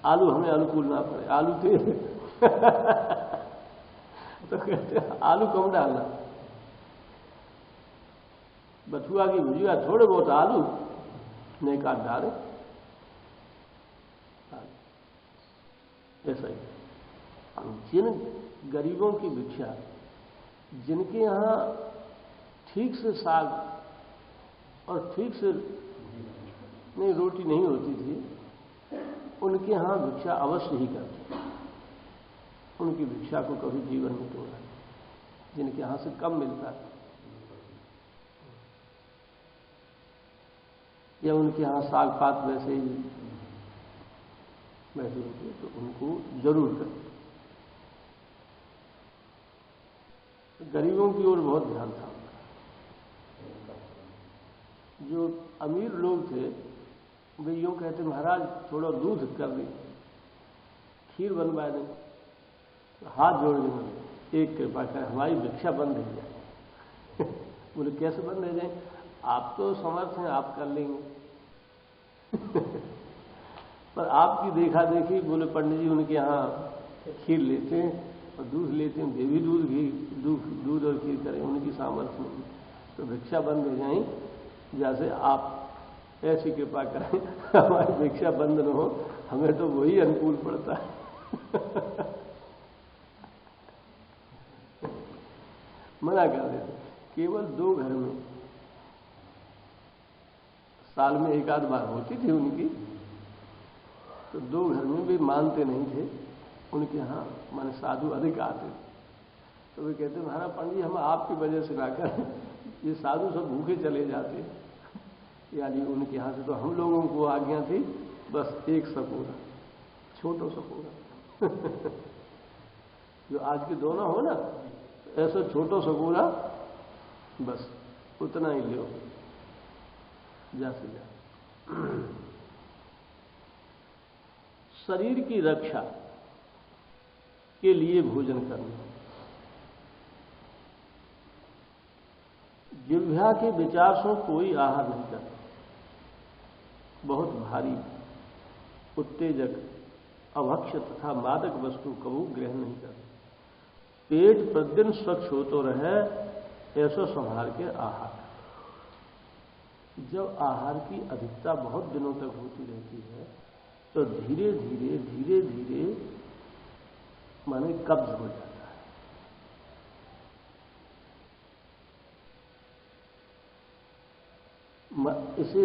आलू हमें अनुकूल ना पड़े, आलू तेल तो कहते हैं आलू कम डालना, बथुआ की भुजिया थोड़े बहुत आलू ने काट डाले, ऐसा ही। जिन गरीबों की भिक्षा, जिनके यहाँ ठीक से साग और ठीक से नहीं रोटी नहीं होती थी, उनके यहाँ भिक्षा अवश्य ही करते, उनकी भिक्षा को कभी जीवन में तोड़ा। जिनके यहाँ से कम मिलता है या उनके यहाँ साग पात वैसे ही वैसे होते तो उनको जरूर करें। गरीबों की ओर बहुत ध्यान था। जो अमीर लोग थे वे यूं कहते महाराज थोड़ा दूध कर दें, खीर बनवा दें, तो हाथ जोड़ देंगे, एक कृपा कर हमारी भिक्षा बंद हो जाए। बोले कैसे बंद हो जाए? आप तो समर्थ हैं, आप कर लेंगे। पर आपकी देखा देखी बोले पंडित जी उनके यहाँ खीर लेते हैं और दूध लेते हैं, देवी दूध घी दूध और खीर करें, उनकी सामर्थ्य नहीं, तो भिक्षा बंद हो जाए। जैसे आप ऐसी कृपा करें हमारी भिक्षा बंद न हो, हमें तो वही अनुकूल पड़ता है। मना कर देते। केवल 2 घर में साल में एक आध बार होती थी उनकी, तो 2 घर में भी मानते नहीं थे, उनके यहाँ माने साधु अधिक आते थे। तो वे कहते महाराज पंडित जी हम आपकी वजह से लाकर ये साधु सब भूखे चले जाते, यानी उनके यहाँ से तो हम लोगों को आज्ञा थी बस एक सपूरा, छोटो सपूरा। जो आज के दोनों हो ना, ऐसा छोटो सपूरा बस उतना ही लो जैसे जा। शरीर की रक्षा के लिए भोजन करना, जिह्वा के विचार से कोई आहार नहीं करता, बहुत भारी उत्तेजक अभक्ष्य तथा मादक वस्तु कबू ग्रहण नहीं करता। पेट प्रतिदिन स्वच्छ हो तो रहे ऐसा संभाल के आहार। जब आहार की अधिकता बहुत दिनों तक होती रहती है तो धीरे धीरे धीरे धीरे माने कब्ज हो जाता है। इसे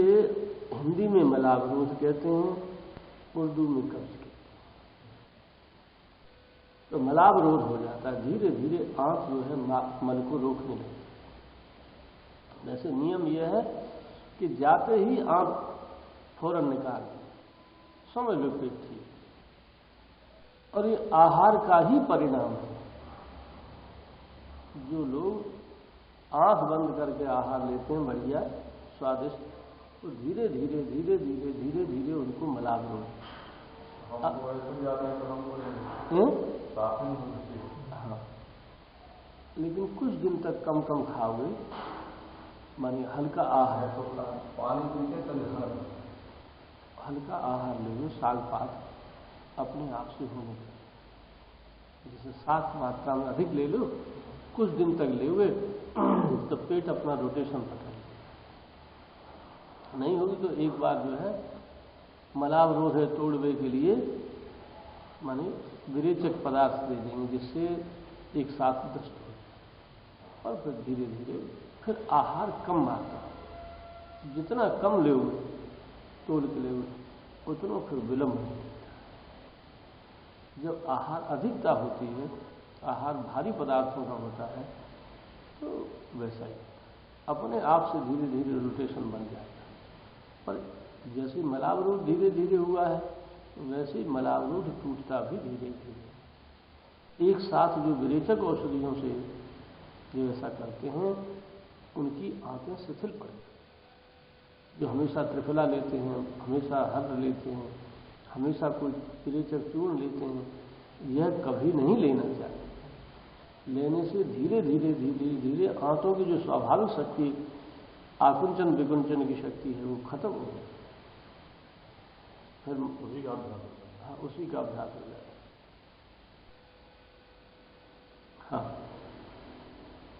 हिंदी में मलावरोध कहते हैं, उर्दू में कब्ज कहते हैं। तो मलावरोध हो जाता है, धीरे धीरे आंख जो है मल को रोकने लगती है। वैसे नियम यह है कि जाते ही आंख फौरन निकाल दें, समझ लो पेट थी, और ये आहार का ही परिणाम है। जो लोग आंख बंद करके आहार लेते हैं बढ़िया स्वादिष्ट, तो धीरे धीरे धीरे धीरे धीरे धीरे उनको मलावरोध। हाँ, लेकिन कुछ दिन तक कम कम खाओगे, मानिए हल्का आहार, पानी पीते तो हल्का आहार ले, साग पात अपने आप से होने लगे। जैसे साग मात्रा में अधिक ले लो, कुछ दिन तक ले हुए तो पेट अपना रोटेशन पकड़ नहीं होगी तो एक बार जो है मलावरोध है तोड़वे के लिए माने विरेचक पदार्थ दे देंगे, जिससे एक साथ दस्त हो, और फिर धीरे धीरे फिर आहार कम मात्रा, जितना कम ले हुए तोड़ के ले हुए उतना फिर विलंब हो जाता है। जब आहार अधिकता होती है, आहार भारी पदार्थों का होता है, तो वैसा ही अपने आप से धीरे धीरे रोटेशन बन जाएगा। पर जैसे मलावरोध धीरे धीरे हुआ है, वैसे मलावरोध टूटता भी धीरे धीरे। एक साथ जो विरेचक औषधियों से जो ऐसा करते हैं, उनकी आंखें शिथिल पड़ती। जो हमेशा त्रिफला लेते हैं, हमेशा हर्र लेते हैं, हमेशा कोई विरेचक चूर्ण लेते हैं, यह कभी नहीं लेना चाहिए। लेने से धीरे धीरे धीरे धीरे आंतों की जो स्वाभाविक शक्ति आकुंचन विकुंचन की शक्ति है वो खत्म हो जाए, फिर उसी का अभ्यास होता है। हाँ, उसी का अभ्यास हो जाए। हाँ,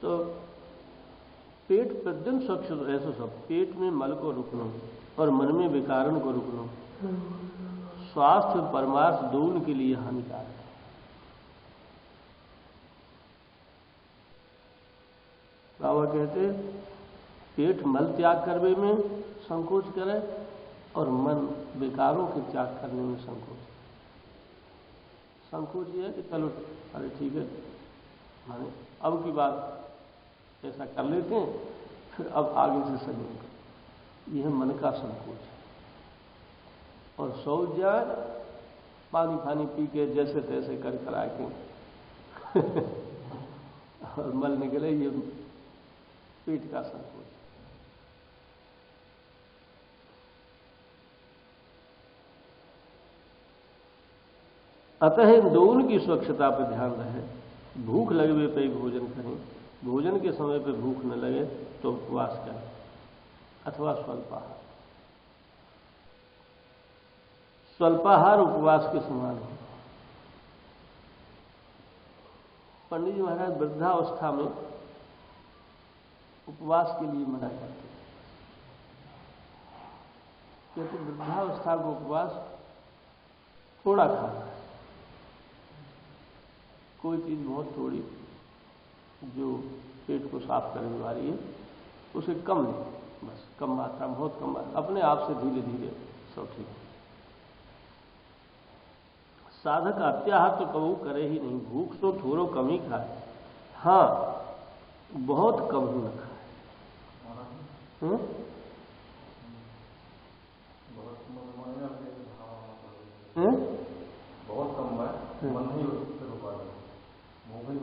तो पेट प्रद्यम स्वच्छ ऐसा सब, पेट में मल को रुकना और मन में विकारण को रुकना स्वास्थ्य और परमार्थ दोनों के लिए हानिकारक है। बाबा कहते पेट मल त्याग करने में संकोच करे और मन विकारों के त्याग करने में संकोच ये है कि चलो अरे ठीक है, माने अब की बात ऐसा कर लेते हैं, फिर अब आगे से सही। यह मन का संकोच है। और सो जाए पानी फानी पी के जैसे तैसे कर करा के और मल निकले, ये पेट का संकोच। अतः इन दोनों की स्वच्छता पर ध्यान रहे। भूख लगे पे ही भोजन करें, भोजन के समय पे भूख न लगे तो उपवास करें अथवा स्वल्पाहार। स्वल्पाहार उपवास के समान है। पंडित जी महाराज वृद्धावस्था में उपवास के लिए मना करते हैं, क्योंकि वृद्धावस्था को उपवास थोड़ा खाना है, कोई चीज बहुत थोड़ी जो पेट को साफ करने वाली है उसे कम नहीं, बस कम मात्रा, बहुत कम मात्रा, अपने आप से धीरे धीरे सब ठीक है। साधक अत्याहार तो कबू करे ही नहीं, भूख तो थोड़ो कम ही खाए, हाँ बहुत कम ही न खाए। बहुत कम है, मन नहीं हो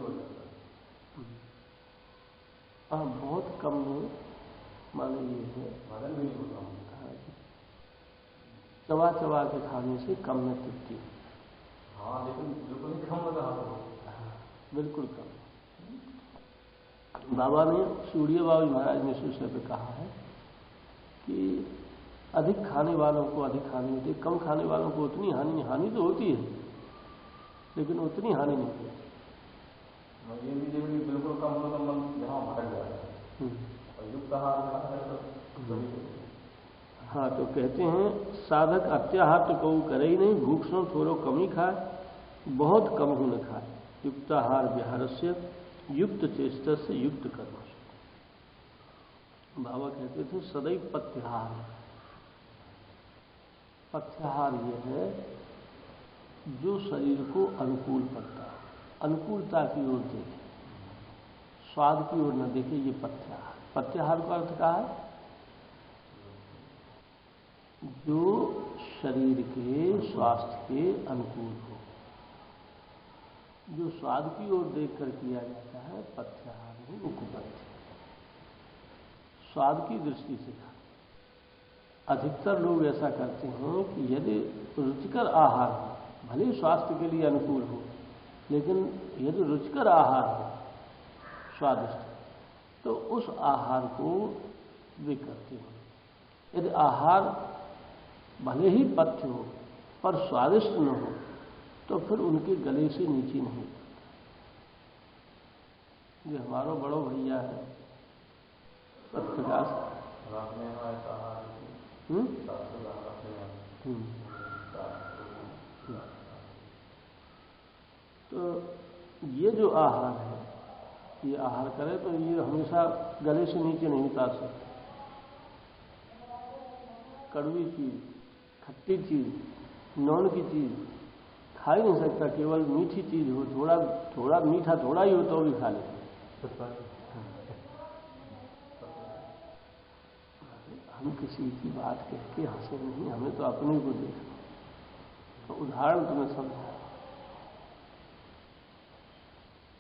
जाता। हाँ, बहुत कम नहीं, माने ये है भजन भी नहीं होता। चबा चबा के खाने से कम में तृप्ति। हाँ, लेकिन बिल्कुल ही कम लगा। बिल्कुल कम। बाबा ने सूर्य बाबू महाराज ने सूर्य पे कहा है कि अधिक खाने वालों को अधिक हानि होती है, कम खाने वालों को उतनी हानि तो होती है, लेकिन उतनी हानि नहीं होती। ये भी बिल्कुल कम हो तो मन जहाँ भटक जाता है और युक्त आहार तो हाँ, तो कहते हैं साधक अत्याहार तो कबू करे ही नहीं, भूख सो थोड़ो कम ही खाए, बहुत कम ही न खाए। युक्ताहार विहार से युक्त चेष्टा से युक्त कर्म। बाबा कहते थे सदैव पथ्याहार। पथ्याहार यह है जो शरीर को अनुकूल पड़ता है, अनुकूलता की ओर देखे, स्वाद की ओर न देखे, ये पथ्याहार। पथ्याहार का अर्थ क्या है? जो शरीर के स्वास्थ्य के अनुकूल हो, जो स्वाद की ओर देखकर किया जाता है, पथ्याहार ही उपपथ्य। स्वाद की दृष्टि से अधिकतर लोग ऐसा करते हैं कि यदि रुचिकर आहार हो, भले ही स्वास्थ्य के लिए अनुकूल हो, लेकिन यदि रुचिकर आहार हो, स्वादिष्ट, तो उस आहार को वे करते हैं। यदि आहार भले ही पथ्य हो पर स्वादिष्ट न हो तो फिर उनके गले से नीचे नहीं। ये हमारा बड़ो भैया है सत्यप्रकाश, तो ये जो आहार है, ये आहार करे तो ये हमेशा गले से नीचे नहीं उतार सकते। कड़वी चीज, खट्टी चीज, नॉन की चीज खा ही नहीं सकता। केवल मीठी चीज हो, थोड़ा मीठा थोड़ा ही हो तो भी खा ले। हम किसी की बात कह के हंसे नहीं, हमें तो अपने को देखना। तो उदाहरण तुम्हें समझा,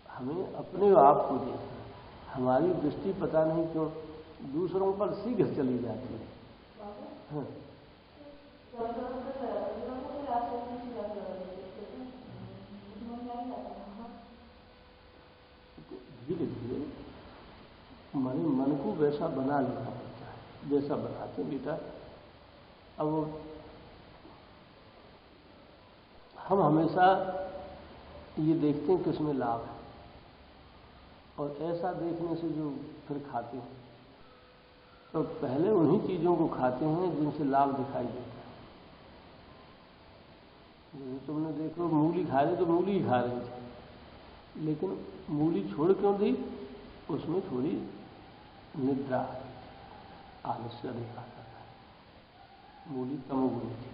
हमें अपने आप को देखना। हमारी दृष्टि पता नहीं क्यों दूसरों पर शीघ्र चली जाती है। हाँ। धीरे धीरे मन को वैसा बना लेना पड़ता है, जैसा बनाते हैं बेटा। अब हम हमेशा ये देखते हैं किसमें लाभ है, और ऐसा देखने से जो फिर खाते हैं तो पहले उन्हीं चीजों को खाते हैं जिनसे लाभ दिखाई देता है। जैसे तुमने देखो मूली खा रहे तो मूली ही खा रहे थे, लेकिन मूली छोड़ क्यों दी? उसमें थोड़ी निद्रा है, आलस्य अधिक आता था, मूली तमोगुणी थी,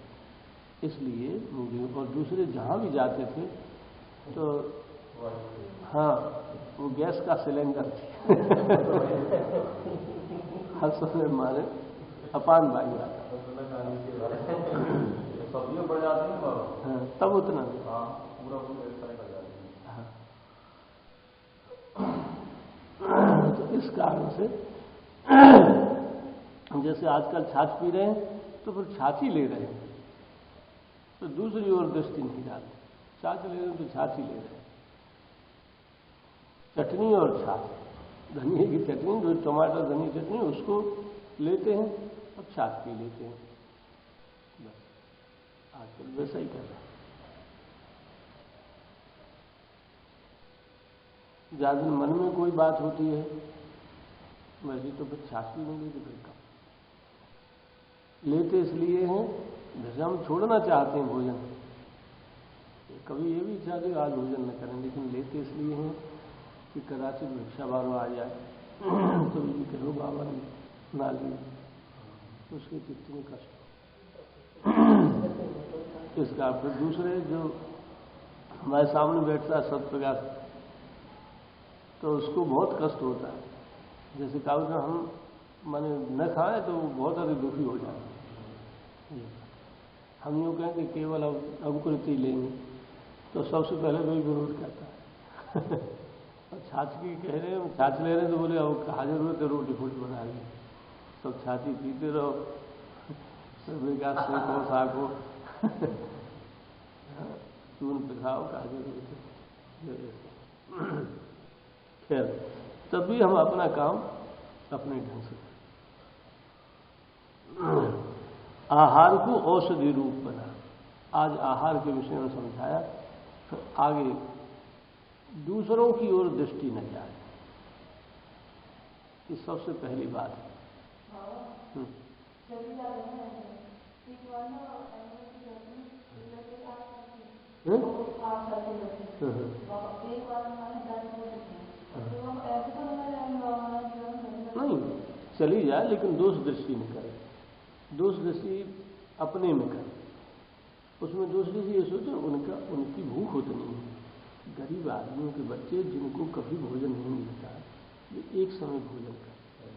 इसलिए मूली। और दूसरे जहां भी जाते थे तो हाँ, वो गैस का सिलेंडर थी हर समय मारे अपान वायु आता, सब्जियां बढ़ जाती हैं हाँ, तब उतना पूरा तो इस कारण से जैसे आजकल छाछ पी रहे हैं तो फिर छाछ ही ले रहे हैं, तो दूसरी ओर दृष्टि नहीं डालते। छाछ ले रहे हैं तो छाछ ही ले रहे हैं। चटनी और छाछ, धनिया की चटनी, जो टमाटर धनिया चटनी, उसको लेते हैं और छाछ पी लेते हैं। बस आजकल वैसा ही कर रहे हैं। ज्यादा मन में कोई बात होती है वैसे तो फिर छाछ भी नहीं लेते, फिर कम लेते इसलिए हैं जैसे हम छोड़ना चाहते हैं भोजन, कभी ये भी चाहते आज भोजन न करें, लेकिन लेते इसलिए हैं कि कदाचित भिक्षा बारो आ जाए तो ये कहो बाबा ने ना ली, उसके चित्त में कष्ट। इसका फिर दूसरे जो हमारे सामने बैठता है सत्प्रकाश, तो उसको बहुत कष्ट होता है। जैसे कहा हम माने न खाएं तो बहुत अधिक दुखी हो जाए। हम यूँ कहें कि केवल अंकुरित ही लेंगे तो सबसे पहले वही विरोध करता है और छाछ की कह रहे हैं, छाछ ले रहे हैं तो बोले अब कहा जरूरत है रोटी फूटी बना ली, सब छाछी पीते रहो, सब विकास से को साको चून पिखाओ, कहा जरूरत है। खैर तब भी हम अपना काम अपने ढंग से आहार को औषधि रूप बना। आज आहार के विषय में समझाया, तो आगे दूसरों की ओर दृष्टि न जाए, ये सबसे पहली बात है। नहीं चली जाए, लेकिन दोष दृष्टि न करे। दोष दृष्टि अपने में करे, उसमें दोष दृष्टि ये सोचो उनकी भूख होती नहीं है। गरीब आदमियों के बच्चे जिनको कभी भोजन नहीं मिलता है, ये एक समय भोजन करते हैं।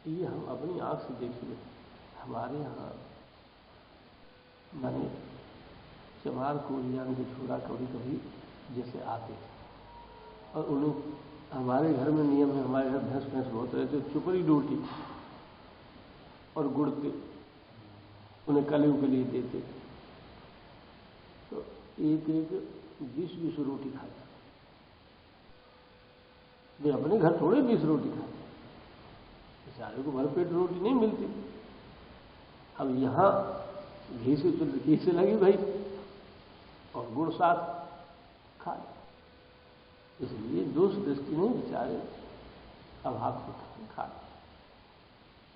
ये हम अपनी आंख से देखिए, हमारे यहाँ माने चमार कोरियान के छोड़ा कभी जैसे आते थे, और उन्हें हमारे घर में नियम है, हमारे घर भैंस बहुत रहते, चुपड़ी रोटी और गुड़ के उन्हें कलियों के लिए देते, तो एक 20 रोटी खाते। वे अपने घर थोड़े 20 रोटी खाते, बेचारे को भरपेट रोटी नहीं मिलती। अब यहां घी से लगी भाई और गुड़ साथ खा, इसलिए दोष दृष्टि नहीं, बेचारे अभाव से खा।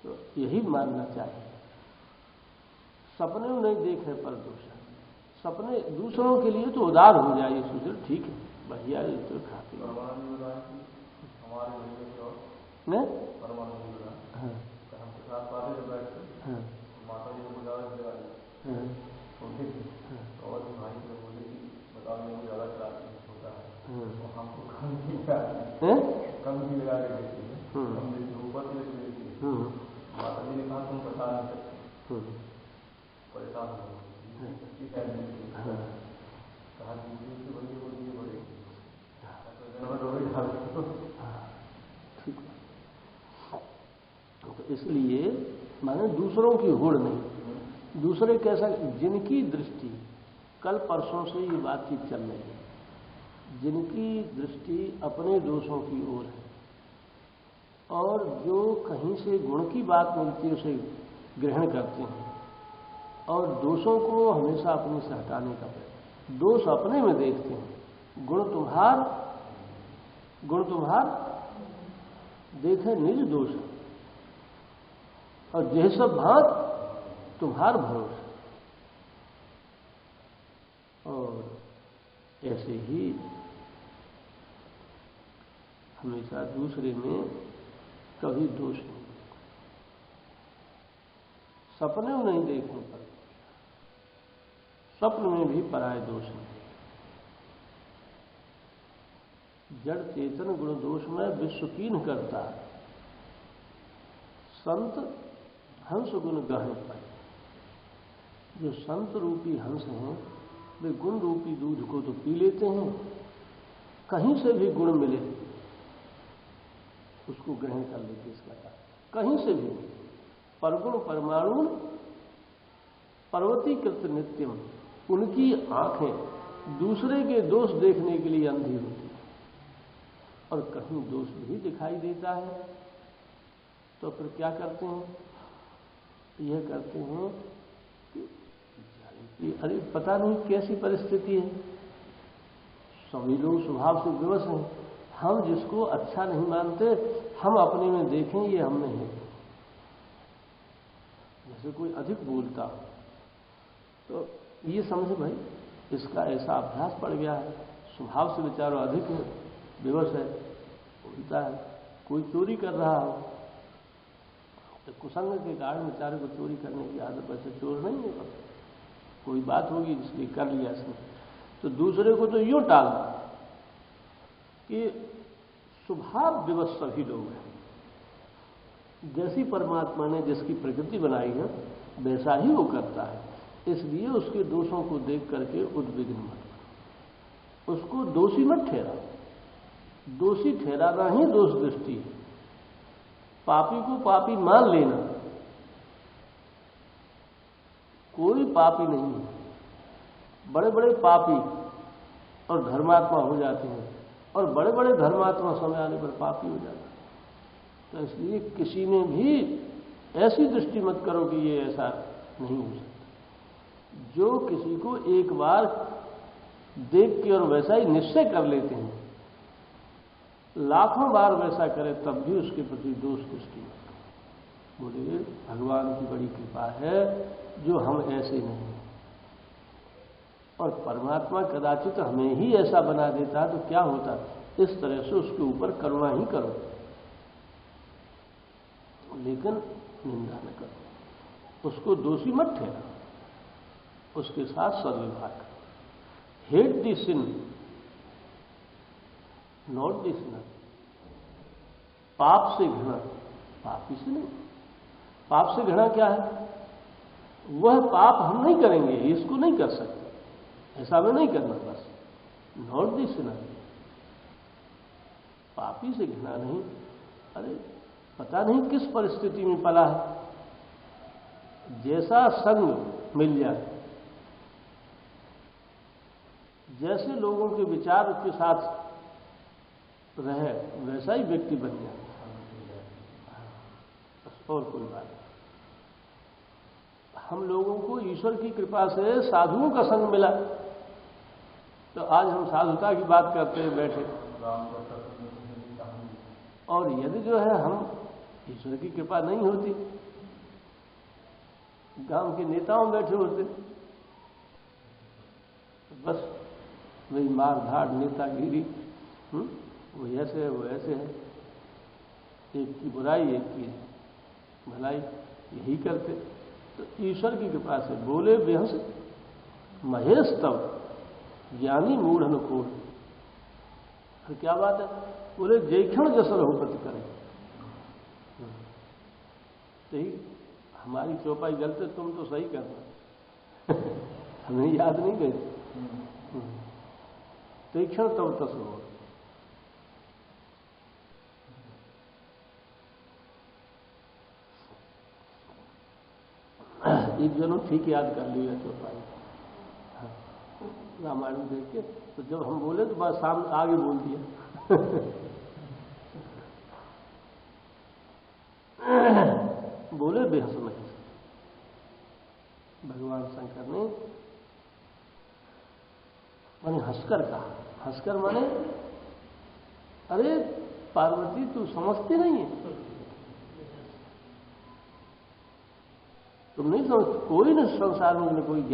तो यही मानना चाहिए, सपने में नहीं देखे पर दोष, सपने दूसरों के लिए तो उदार हो जाए, सोचे ठीक है बढ़िया ये तो खाते कम भी लगा के देती है, ऊपर से देती है। माता जी ने कहा तुम बता नहीं सकते, परेशान हो कहा तो इसलिए माने दूसरों की होड़ नहीं, दूसरे कैसा, जिनकी दृष्टि, कल परसों से ये बातचीत चल रही है, जिनकी दृष्टि अपने दोषों की ओर है और जो कहीं से गुण की बात मिलती है उसे ग्रहण करते हैं और दोषों को हमेशा अपने से हटाने का प्रयत्न, दोष अपने में देखते हैं, गुण तुम्हार देखे निज दोष और जह सब भात तुम्हार भरोसा। और ऐसे ही हमेशा दूसरे में कभी दोष नहीं, सपने में नहीं देखने पर, स्वप्न में भी पराये दोष नहीं। जड़ चेतन गुण दोष में विश्व कीन करता है, संत हंस गुण गहन पाए। जो संत रूपी हंस हैं वे गुण रूपी दूध को तो पी लेते हैं, कहीं से भी गुण मिले उसको ग्रहण कर लेते, इसका कहीं से भी। परगुण परमाणु पर्वतीकृत नित्यम, उनकी आंखें दूसरे के दोष देखने के लिए अंधी होती है और कहीं दोष भी दिखाई देता है तो फिर क्या करते हैं, यह करते हैं कि अरे पता नहीं कैसी परिस्थिति है, सभी लोग स्वभाव से विवश हैं, हम जिसको अच्छा नहीं मानते हम अपने में देखें ये हम नहीं है। जैसे कोई अधिक बोलता तो ये समझे भाई इसका ऐसा अभ्यास पड़ गया है, स्वभाव से बेचारा अधिक है, विवश है, बोलता है। कोई चोरी कर रहा हो तो कुसंग के कारण बेचारे को चोरी करने की आदत, वैसे चोर नहीं है, कोई बात होगी इसलिए कर लिया इसने, तो दूसरे को तो यूं टालना कि स्वभाव विवश सभी लोग हैं। जैसी परमात्मा ने जिसकी प्रकृति बनाई है वैसा ही वो करता है, इसलिए उसके दोषों को देख करके उद्विग्न मत, उसको दोषी मत ठहरा। दोषी ठहराना ही दोष दृष्टि है। पापी को पापी मान लेना, कोई पापी नहीं है। बड़े बड़े पापी और धर्मात्मा हो जाते हैं और बड़े बड़े धर्मात्मा समय आने पर पापी हो जाते हैं। तो इसलिए किसी ने भी ऐसी दृष्टि मत करो कि ये ऐसा नहीं हो सकता। जो किसी को एक बार देख के और वैसा ही निश्चय कर लेते हैं, लाखों बार वैसा करे तब भी उसके प्रति दोष दृष्टि मत करो। बोले भगवान की बड़ी कृपा है जो हम ऐसे नहीं हैं, और परमात्मा कदाचित हमें ही ऐसा बना देता तो क्या होता। इस तरह से उसके ऊपर करुणा ही करो, लेकिन निंदा न करो, उसको दोषी मत ठहरा, उसके साथ सद्व्यवहार करो। Hate the sin not the sinner. पाप से घृणा, पापी से नहीं। पाप से घृणा क्या है, वह पाप हम नहीं करेंगे, इसको नहीं कर सकते, ऐसा में नहीं करना, बस नॉट द सिनर। पापी से घृणा नहीं। अरे पता नहीं किस परिस्थिति में पला है, जैसा संग मिल जाए, जैसे लोगों के विचार के साथ रहे वैसा ही व्यक्ति बन जाए, और कोई बात नहीं। हम लोगों को ईश्वर की कृपा से साधुओं का संग मिला, तो आज हम साधुता की बात करते हैं बैठे। और यदि जो है हम ईश्वर की कृपा नहीं होती, गांव के नेताओं बैठे होते, बस वही मार धाड़ नेतागिरी, वो ऐसे है वो ऐसे है, एक की बुराई एक की भलाई, यही करते। तो ईश्वर की कृपा से बोले बेहस महेश तब ज्ञानी मूढ़न को, फिर क्या बात है, बोले जयक्षण जसर हो पति करें। तो ही हमारी चौपाई गलत, तुम तो सही करना हमें याद नहीं गई। तो क्षण तब तस हो। एक जनों ठीक याद कर लिया चौपाई। हाँ। रामायण में देख के। तो जब हम बोले तो बस सामने आगे बोल दिया। बोले बेहस में। भगवान शंकर ने माने हंसकर कहा। हंसकर माने अरे पार्वती तू समझती नहीं है, तुम नहीं समझ, कोई न संसार में कोई ज्ञान